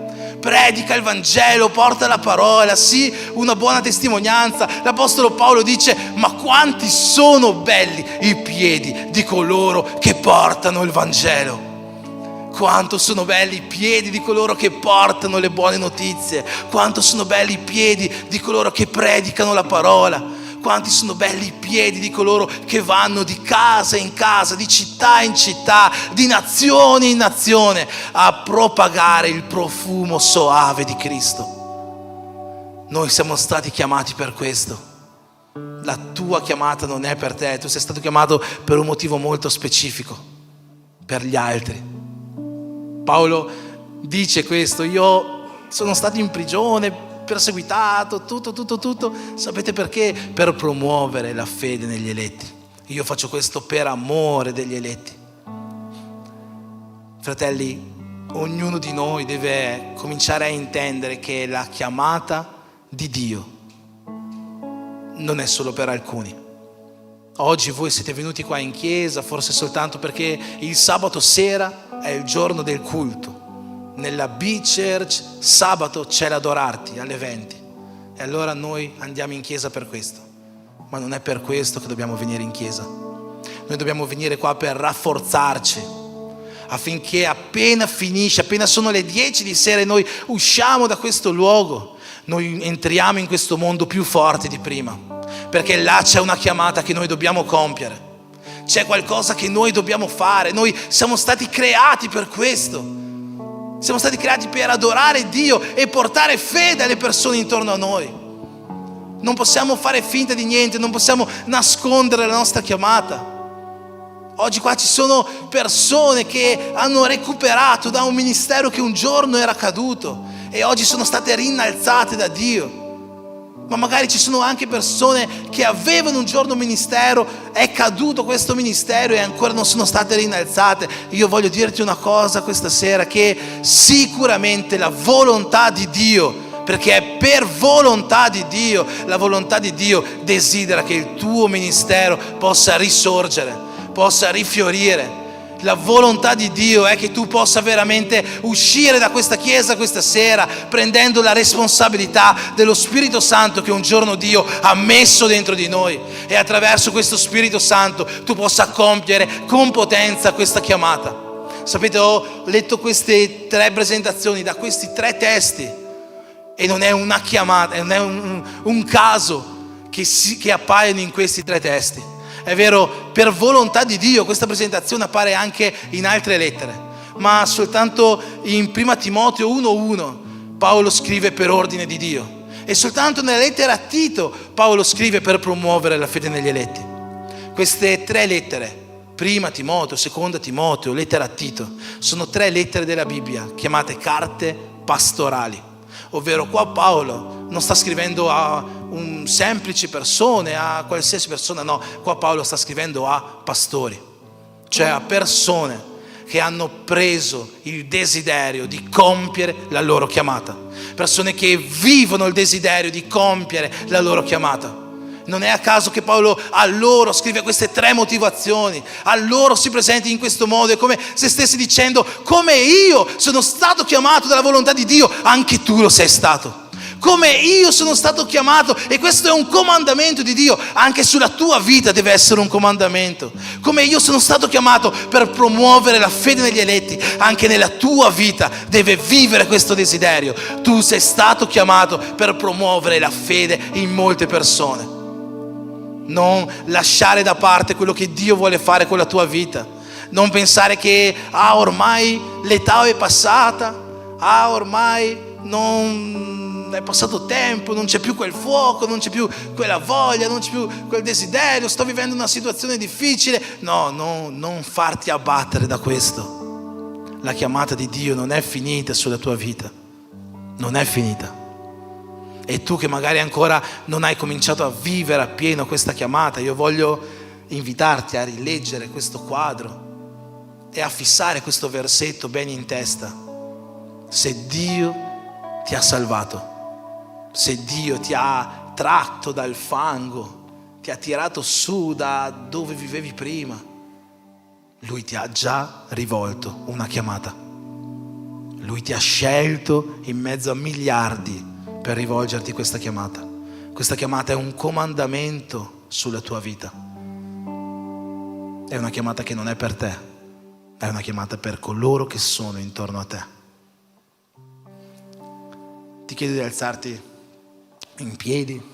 Predica il Vangelo, porta la parola, sì, una buona testimonianza. L'Apostolo Paolo dice: ma quanti sono belli i piedi di coloro che portano il Vangelo. Quanto sono belli i piedi di coloro che portano le buone notizie. Quanto sono belli i piedi di coloro che predicano la parola. Quanti sono belli i piedi di coloro che vanno di casa in casa, di città in città, di nazione in nazione a propagare il profumo soave di Cristo. Noi siamo stati chiamati per questo. La tua chiamata non è per te, tu sei stato chiamato per un motivo molto specifico, per gli altri. Paolo dice questo: io sono stato in prigione, perseguitato, tutto. Sapete perché? Per promuovere la fede negli eletti. Io faccio questo per amore degli eletti. Fratelli, ognuno di noi deve cominciare a intendere che la chiamata di Dio non è solo per alcuni. Oggi voi siete venuti qua in chiesa forse soltanto perché il sabato sera è il giorno del culto. Nella B-Church sabato c'è l'adorarti alle 20 e allora noi andiamo in chiesa per questo. Ma non è per questo che dobbiamo venire in chiesa. Noi dobbiamo venire qua per rafforzarci, affinché appena sono le 10 di sera e noi usciamo da questo luogo, noi entriamo in questo mondo più forti di prima, perché là c'è una chiamata che noi dobbiamo compiere, c'è qualcosa che noi dobbiamo fare. Noi siamo stati creati per questo. Siamo stati creati per adorare Dio e portare fede alle persone intorno a noi. Non possiamo fare finta di niente, non possiamo nascondere la nostra chiamata. Oggi qua ci sono persone che hanno recuperato da un ministero che un giorno era caduto e oggi sono state rinnalzate da Dio. Ma magari ci sono anche persone che avevano un giorno un ministero, è caduto questo ministero e ancora non sono state rinnalzate. Io voglio dirti una cosa questa sera, che sicuramente la volontà di Dio, perché è per volontà di Dio, la volontà di Dio desidera che il tuo ministero possa risorgere, possa rifiorire. La volontà di Dio è che tu possa veramente uscire da questa chiesa questa sera prendendo la responsabilità dello Spirito Santo che un giorno Dio ha messo dentro di noi, e attraverso questo Spirito Santo tu possa compiere con potenza questa chiamata. Sapete, ho letto queste 3 presentazioni da questi 3 testi e non è una chiamata, non è un caso che appaiono in questi 3 testi. È vero, per volontà di Dio questa presentazione appare anche in altre lettere, ma soltanto in 1 Timoteo 1:1 Paolo scrive per ordine di Dio, e soltanto nella lettera a Tito Paolo scrive per promuovere la fede negli eletti. Queste 3 lettere Prima Timoteo, seconda Timoteo, lettera a Tito, sono 3 lettere della Bibbia chiamate carte pastorali, ovvero qua Paolo non sta scrivendo a un semplice persone, a qualsiasi persona, no, qua Paolo sta scrivendo a pastori, cioè a persone che hanno preso il desiderio di compiere la loro chiamata, persone che vivono il desiderio di compiere la loro chiamata. Non è a caso che Paolo a loro scrive queste 3 motivazioni, a loro si presenti in questo modo, è come se stessi dicendo: come io sono stato chiamato dalla volontà di Dio, anche tu lo sei stato. Come io sono stato chiamato, e questo è un comandamento di Dio, anche sulla tua vita deve essere un comandamento. Come io sono stato chiamato per promuovere la fede negli eletti, anche nella tua vita deve vivere questo desiderio. Tu sei stato chiamato per promuovere la fede in molte persone. Non lasciare da parte quello che Dio vuole fare con la tua vita. Non pensare che ormai l'età è passata, ormai non è passato tempo, non c'è più quel fuoco, non c'è più quella voglia, non c'è più quel desiderio, sto vivendo una situazione difficile. No, non farti abbattere da questo. La chiamata di Dio non è finita sulla tua vita, non è finita. E tu che magari ancora non hai cominciato a vivere appieno questa chiamata, io voglio invitarti a rileggere questo quadro e a fissare questo versetto bene in testa. Se Dio ti ha salvato, se Dio ti ha tratto dal fango, ti ha tirato su da dove vivevi prima, Lui ti ha già rivolto una chiamata. Lui ti ha scelto in mezzo a miliardi per rivolgerti questa chiamata. Questa chiamata è un comandamento sulla tua vita. È una chiamata che non è per te, è una chiamata per coloro che sono intorno a te. Ti chiedo di alzarti in piedi.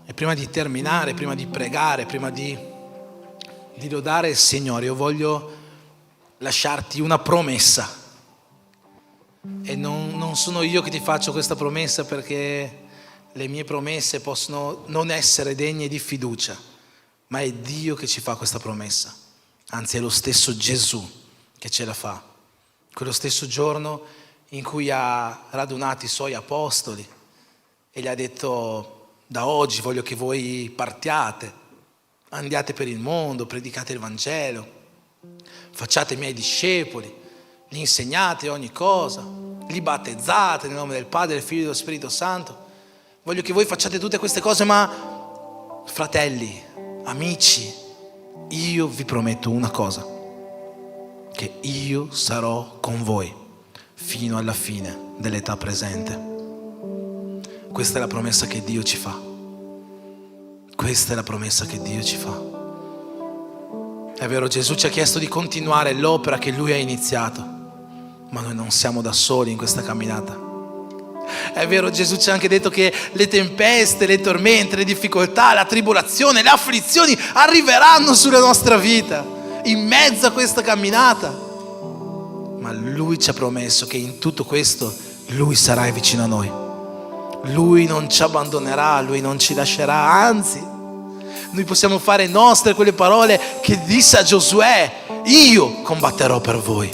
E prima di terminare, prima di pregare, prima di lodare il Signore, io voglio lasciarti una promessa. E non sono io che ti faccio questa promessa, perché le mie promesse possono non essere degne di fiducia, ma è Dio che ci fa questa promessa. Anzi, è lo stesso Gesù che ce la fa. Quello stesso giorno in cui ha radunato i suoi apostoli e gli ha detto: da oggi voglio che voi partiate, andiate per il mondo, predicate il Vangelo, facciate i miei discepoli, gli insegnate ogni cosa, li battezzate nel nome del Padre, del Figlio e dello Spirito Santo. Voglio che voi facciate tutte queste cose, ma fratelli, amici, io vi prometto una cosa: che io sarò con voi fino alla fine dell'età presente. Questa è la promessa che Dio ci fa. Questa è la promessa che Dio ci fa. È vero, Gesù ci ha chiesto di continuare l'opera che Lui ha iniziato, ma noi non siamo da soli in questa camminata. È vero, Gesù ci ha anche detto che le tempeste, le tormente, le difficoltà, la tribolazione, le afflizioni arriveranno sulla nostra vita, in mezzo a questa camminata. Ma Lui ci ha promesso che in tutto questo Lui sarà vicino a noi. Lui non ci abbandonerà, Lui non ci lascerà, anzi, noi possiamo fare nostre quelle parole che disse a Giosuè: io combatterò per voi.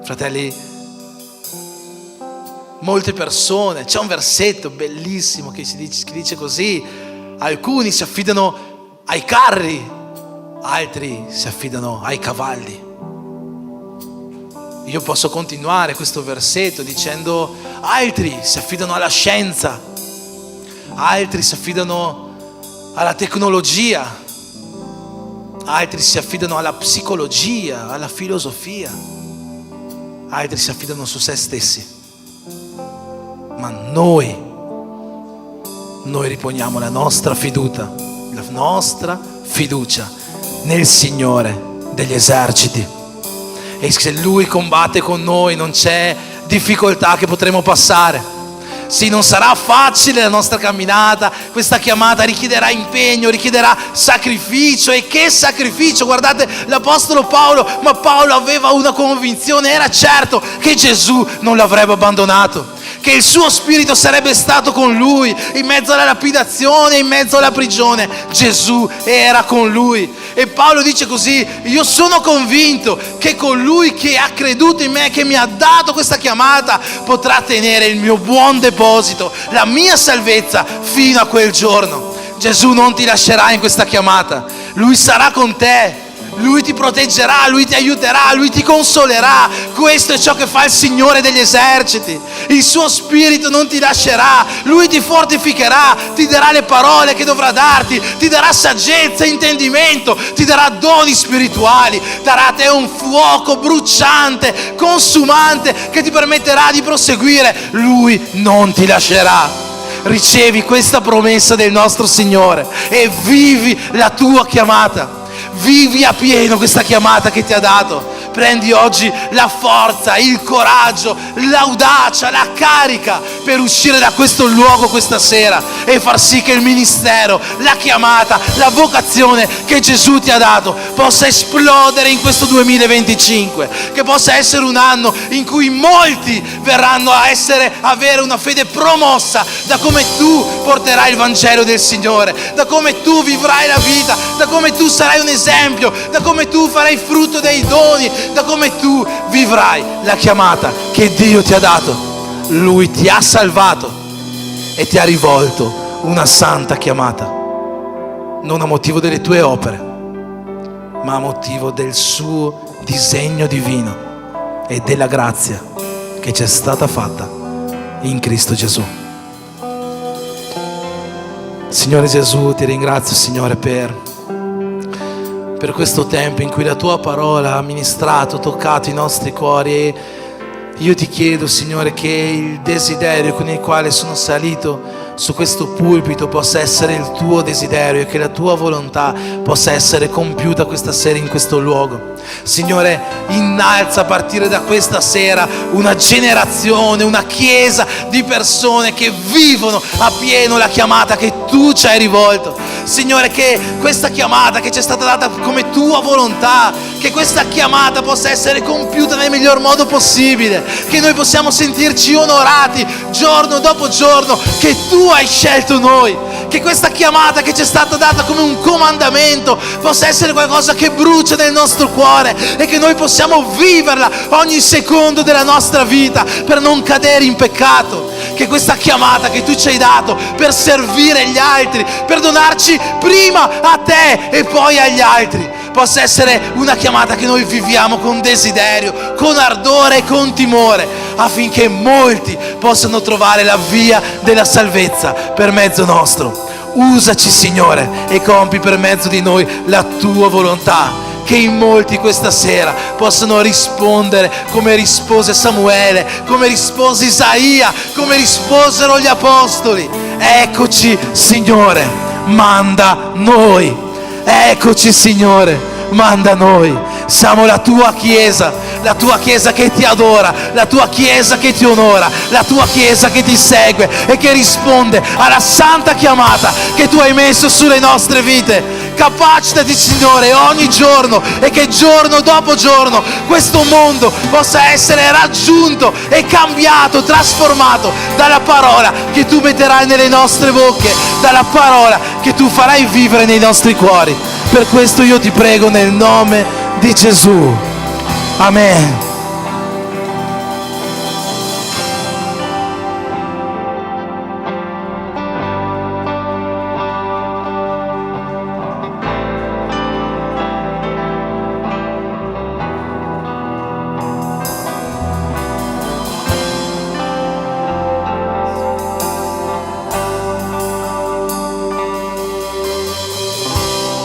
Fratelli, molte persone, c'è un versetto bellissimo che dice così: alcuni si affidano ai carri, altri si affidano ai cavalli. Io posso continuare questo versetto dicendo: altri si affidano alla scienza, altri si affidano alla tecnologia, altri si affidano alla psicologia, alla filosofia, altri si affidano su se stessi. Ma noi riponiamo la nostra fiducia nel Signore degli eserciti. E se Lui combatte con noi non c'è difficoltà che potremo passare, Sì, non sarà facile la nostra camminata, questa chiamata richiederà impegno, richiederà sacrificio. E che sacrificio! Guardate l'Apostolo Paolo, ma Paolo aveva una convinzione, era certo che Gesù non l'avrebbe abbandonato, che il suo spirito sarebbe stato con lui in mezzo alla lapidazione, in mezzo alla prigione. Gesù era con lui. E Paolo dice così: io sono convinto che colui che ha creduto in me, che mi ha dato questa chiamata, potrà tenere il mio buon deposito, la mia salvezza fino a quel giorno. Gesù non ti lascerà in questa chiamata, lui sarà con te. Lui ti proteggerà, Lui ti aiuterà, Lui ti consolerà. Questo è ciò che fa il Signore degli eserciti. Il suo spirito non ti lascerà, Lui ti fortificherà, ti darà le parole che dovrà darti, ti darà saggezza, intendimento, ti darà doni spirituali, darà a te un fuoco bruciante, consumante, che ti permetterà di proseguire. Lui non ti lascerà. Ricevi questa promessa del nostro Signore e vivi la tua chiamata. Vivi a pieno questa chiamata che ti ha dato. Prendi oggi la forza, il coraggio, l'audacia, la carica per uscire da questo luogo questa sera e far sì che il ministero, la chiamata, la vocazione che Gesù ti ha dato possa esplodere in questo 2025, che possa essere un anno in cui molti verranno a avere una fede promossa da come tu porterai il Vangelo del Signore, da come tu vivrai la vita, da come tu sarai un esempio, da come tu farai frutto dei doni, da come tu vivrai la chiamata che Dio ti ha dato. Lui ti ha salvato e ti ha rivolto una santa chiamata, non a motivo delle tue opere, ma a motivo del suo disegno divino e della grazia che ci è stata fatta in Cristo Gesù. Signore Gesù, ti ringrazio, Signore, per questo tempo in cui la tua parola ha ministrato, toccato i nostri cuori. E io ti chiedo, Signore, che il desiderio con il quale sono salito su questo pulpito possa essere il tuo desiderio e che la tua volontà possa essere compiuta questa sera in questo luogo. Signore, innalza a partire da questa sera una generazione, una chiesa di persone che vivono a pieno la chiamata che tu ci hai rivolto. Signore, che questa chiamata che ci è stata data come tua volontà, che questa chiamata possa essere compiuta nel miglior modo possibile, che noi possiamo sentirci onorati giorno dopo giorno che tu hai scelto noi, che questa chiamata che ci è stata data come un comandamento possa essere qualcosa che brucia nel nostro cuore e che noi possiamo viverla ogni secondo della nostra vita per non cadere in peccato. Che questa chiamata che tu ci hai dato per servire gli altri, per donarci prima a te e poi agli altri, possa essere una chiamata che noi viviamo con desiderio, con ardore e con timore, affinché molti possano trovare la via della salvezza per mezzo nostro. Usaci, Signore, e compi per mezzo di noi la tua volontà. Che in molti questa sera possano rispondere come rispose Samuele, come rispose Isaia, come risposero gli apostoli: eccoci, Signore, manda noi. Eccoci, Signore, manda noi. Siamo la tua chiesa che ti adora, la tua chiesa che ti onora, la tua chiesa che ti segue e che risponde alla santa chiamata che tu hai messo sulle nostre vite. Capacitati, Signore, ogni giorno, e che giorno dopo giorno questo mondo possa essere raggiunto e cambiato, trasformato dalla parola che tu metterai nelle nostre bocche, dalla parola che tu farai vivere nei nostri cuori. Per questo io ti prego nel nome di Gesù. Amen.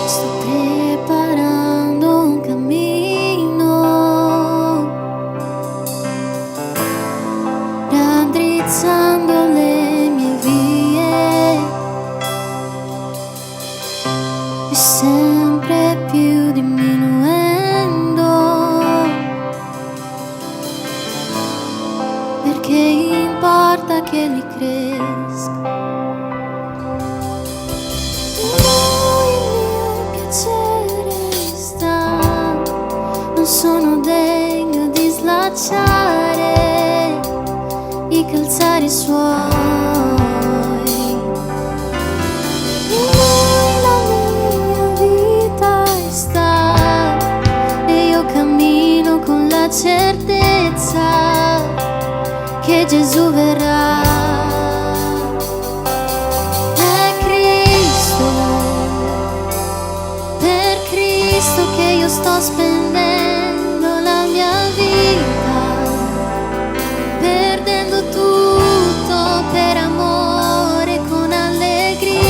Sto preparando un cammino sono degno di slacciare i calzari suoi. In lui la mia vita sta e io cammino con la certezza che Gesù verrà. È Cristo, per Cristo che io sto spendendo la mia vita, perdendo tutto per amore con allegria,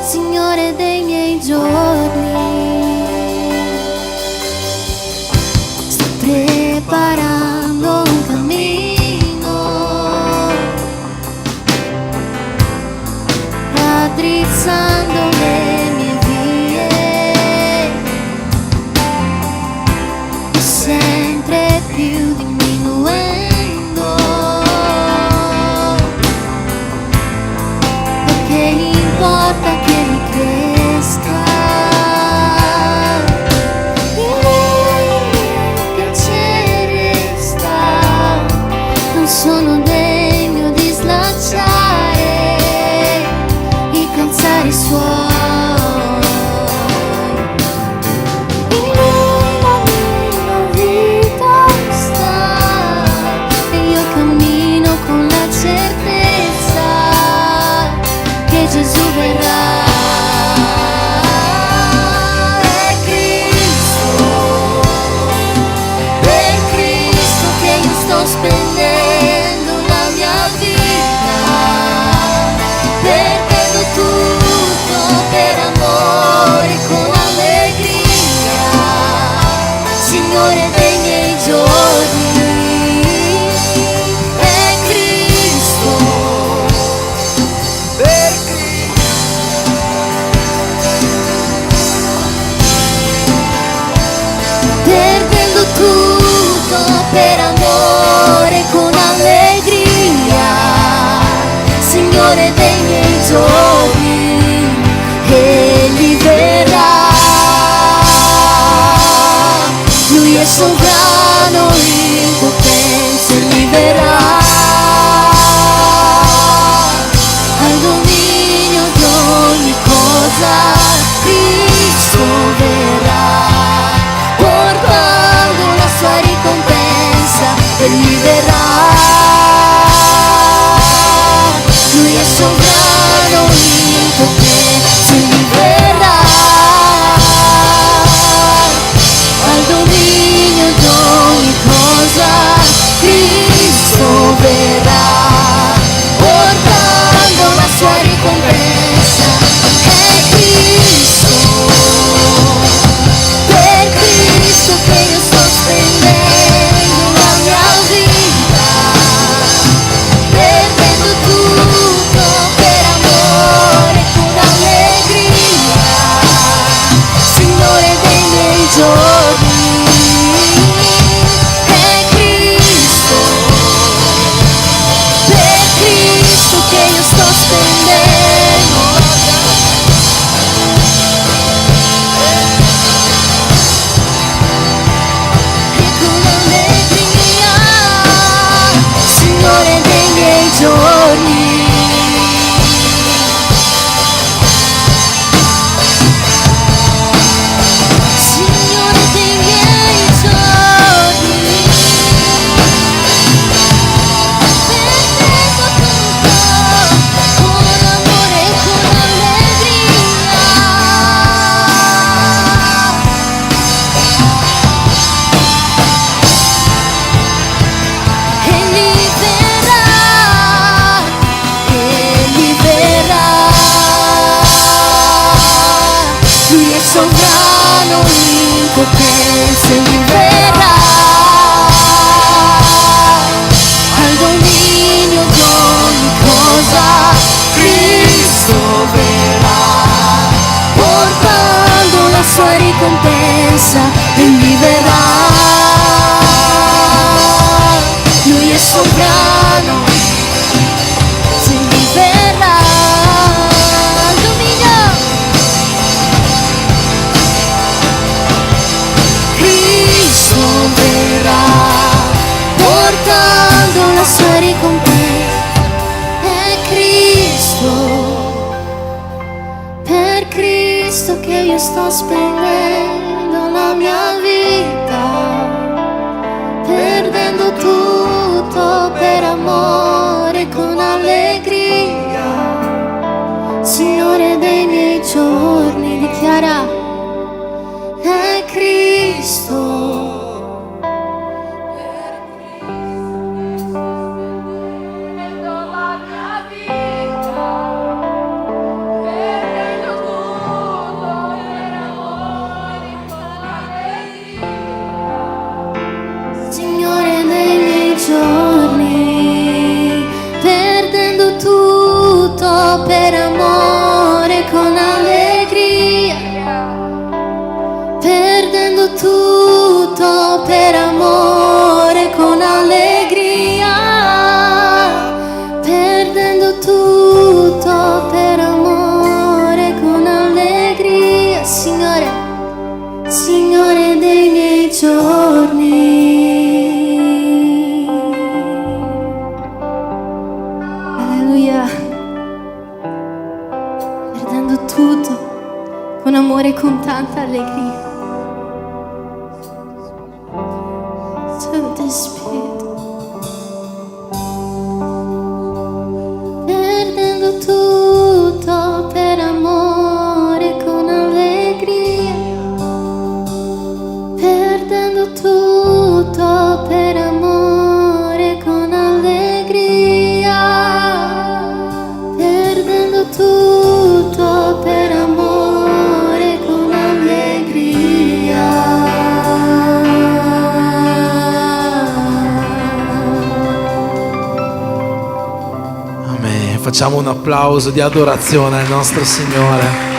Signore dei miei giorni. Sto preparando un cammino, raddrizzando le mie vie, e sempre più diminuendo, perché importa che mi cresca. In lui il mio piacere sta, non sono degno di slacciare i calzari suoi. In lui la mia vita sta e io cammino con la certezza che Gesù verrà. È Cristo, per Cristo che io sto spendendo la mia vita, perdendo tutto per amore con allegria, Signore dei miei giorni. È Cristo, Per Cristo. perdendo tutto per amore con allegria, Signore dei miei giorni. Egli verrà, Lui è sovrano in potenza, Egli verrà, al dominio di ogni cosa. Cristo verrà, portando la sua ricompensa, Egli verrà. Lui è sovrano in potenza, Egli verrà, al dominio di ogni cosa. Cristo verrà, portando la sua ricompensa. È Cristo, per Cristo che io sto spendendo la mia vita, perdendo tutto per amore con allegria, Signore dei miei giorni. È Cristo, per Cristo che io sto spendendo e con allegria, Signore dei miei giorni. Signore dei miei giorni, perdendo tutto con amore e con allegria, Egli verrà, Lui è sovrano in potenza, Egli verrà, al dominio di ogni cosa. Cristo verrà, portando la sua ricompensa, Egli verrà. Lui è sovrano, Egli verrà, al dominio. io sto spendendo la mia vita, perdendo tutto per amore con allegria. Signore dei miei giorni, dichiara: è Cristo. Per amore con allegria, perdendo tutto per amore con allegria, perdendo tutto per amore con allegria. Signore, Signore dei miei giorni. Alleluia. Tutto con amore e con tanta allegria. Santo Spirito, perdendo tutto per amore con allegria, perdendo tutto per amore con allegria, perdendo tutto per amore con allegria. Amen. Facciamo un applauso di adorazione al nostro Signore.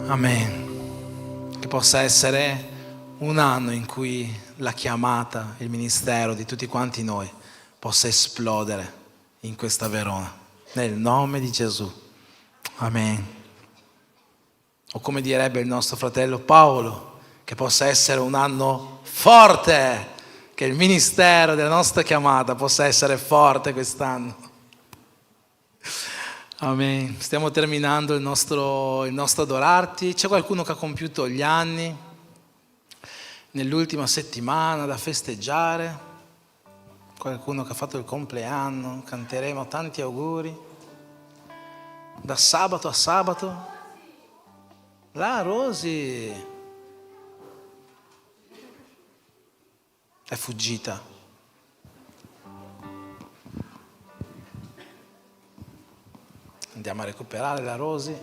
Amen. Che possa essere un anno in cui la chiamata, il ministero di tutti quanti noi possa esplodere in questa Verona, nel nome di Gesù. Amen. O come direbbe il nostro fratello Paolo, che possa essere un anno forte, che il ministero della nostra chiamata possa essere forte quest'anno. Amen. Stiamo terminando il nostro adorarti. C'è qualcuno che ha compiuto gli anni nell'ultima settimana da festeggiare? Qualcuno che ha fatto il compleanno? Canteremo tanti auguri. Da sabato a sabato. La Rosy è fuggita. Andiamo a recuperare la Rosy.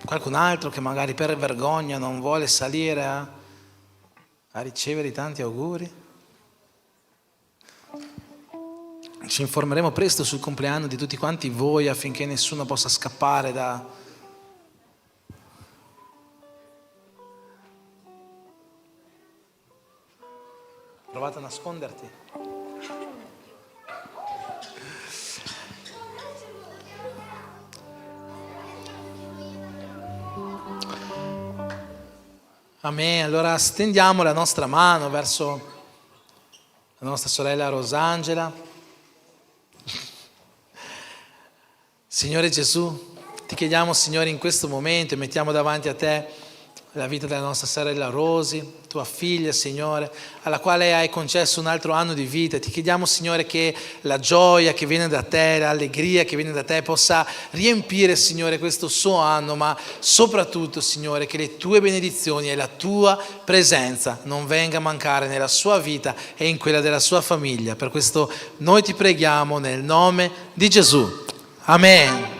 Qualcun altro che magari per vergogna non vuole salire a ricevere i tanti auguri. Ci informeremo presto sul compleanno di tutti quanti voi affinché nessuno possa scappare da... Provate a nasconderti. Amen. Allora stendiamo la nostra mano verso la nostra sorella Rosangela. Signore Gesù, ti chiediamo, Signore, in questo momento e mettiamo davanti a te la vita della nostra sorella Rosy, tua figlia, Signore, alla quale hai concesso un altro anno di vita. Ti chiediamo, Signore, che la gioia che viene da te, l'allegria che viene da te possa riempire, Signore, questo suo anno, ma soprattutto, Signore, che le tue benedizioni e la tua presenza non venga a mancare nella sua vita e in quella della sua famiglia. Per questo noi ti preghiamo nel nome di Gesù. Amen.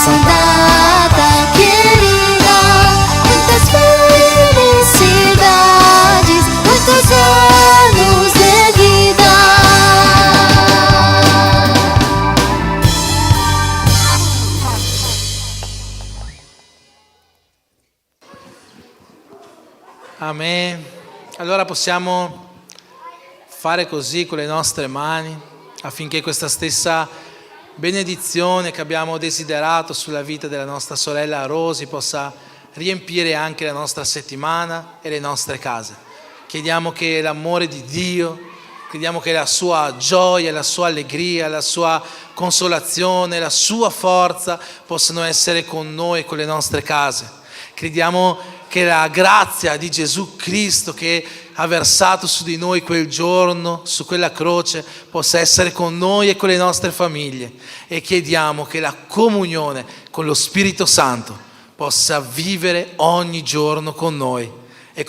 data querida, muitas felicidades, muitos anos de vida. Amen. Allora possiamo fare così con le nostre mani affinché questa stessa benedizione che abbiamo desiderato sulla vita della nostra sorella Rosy possa riempire anche la nostra settimana e le nostre case. Chiediamo che l'amore di Dio, chiediamo che la sua gioia, la sua allegria, la sua consolazione, la sua forza possano essere con noi e con le nostre case. Crediamo che la grazia di Gesù Cristo che ha versato su di noi quel giorno, su quella croce, possa essere con noi e con le nostre famiglie. E chiediamo che la comunione con lo Spirito Santo possa vivere ogni giorno con noi.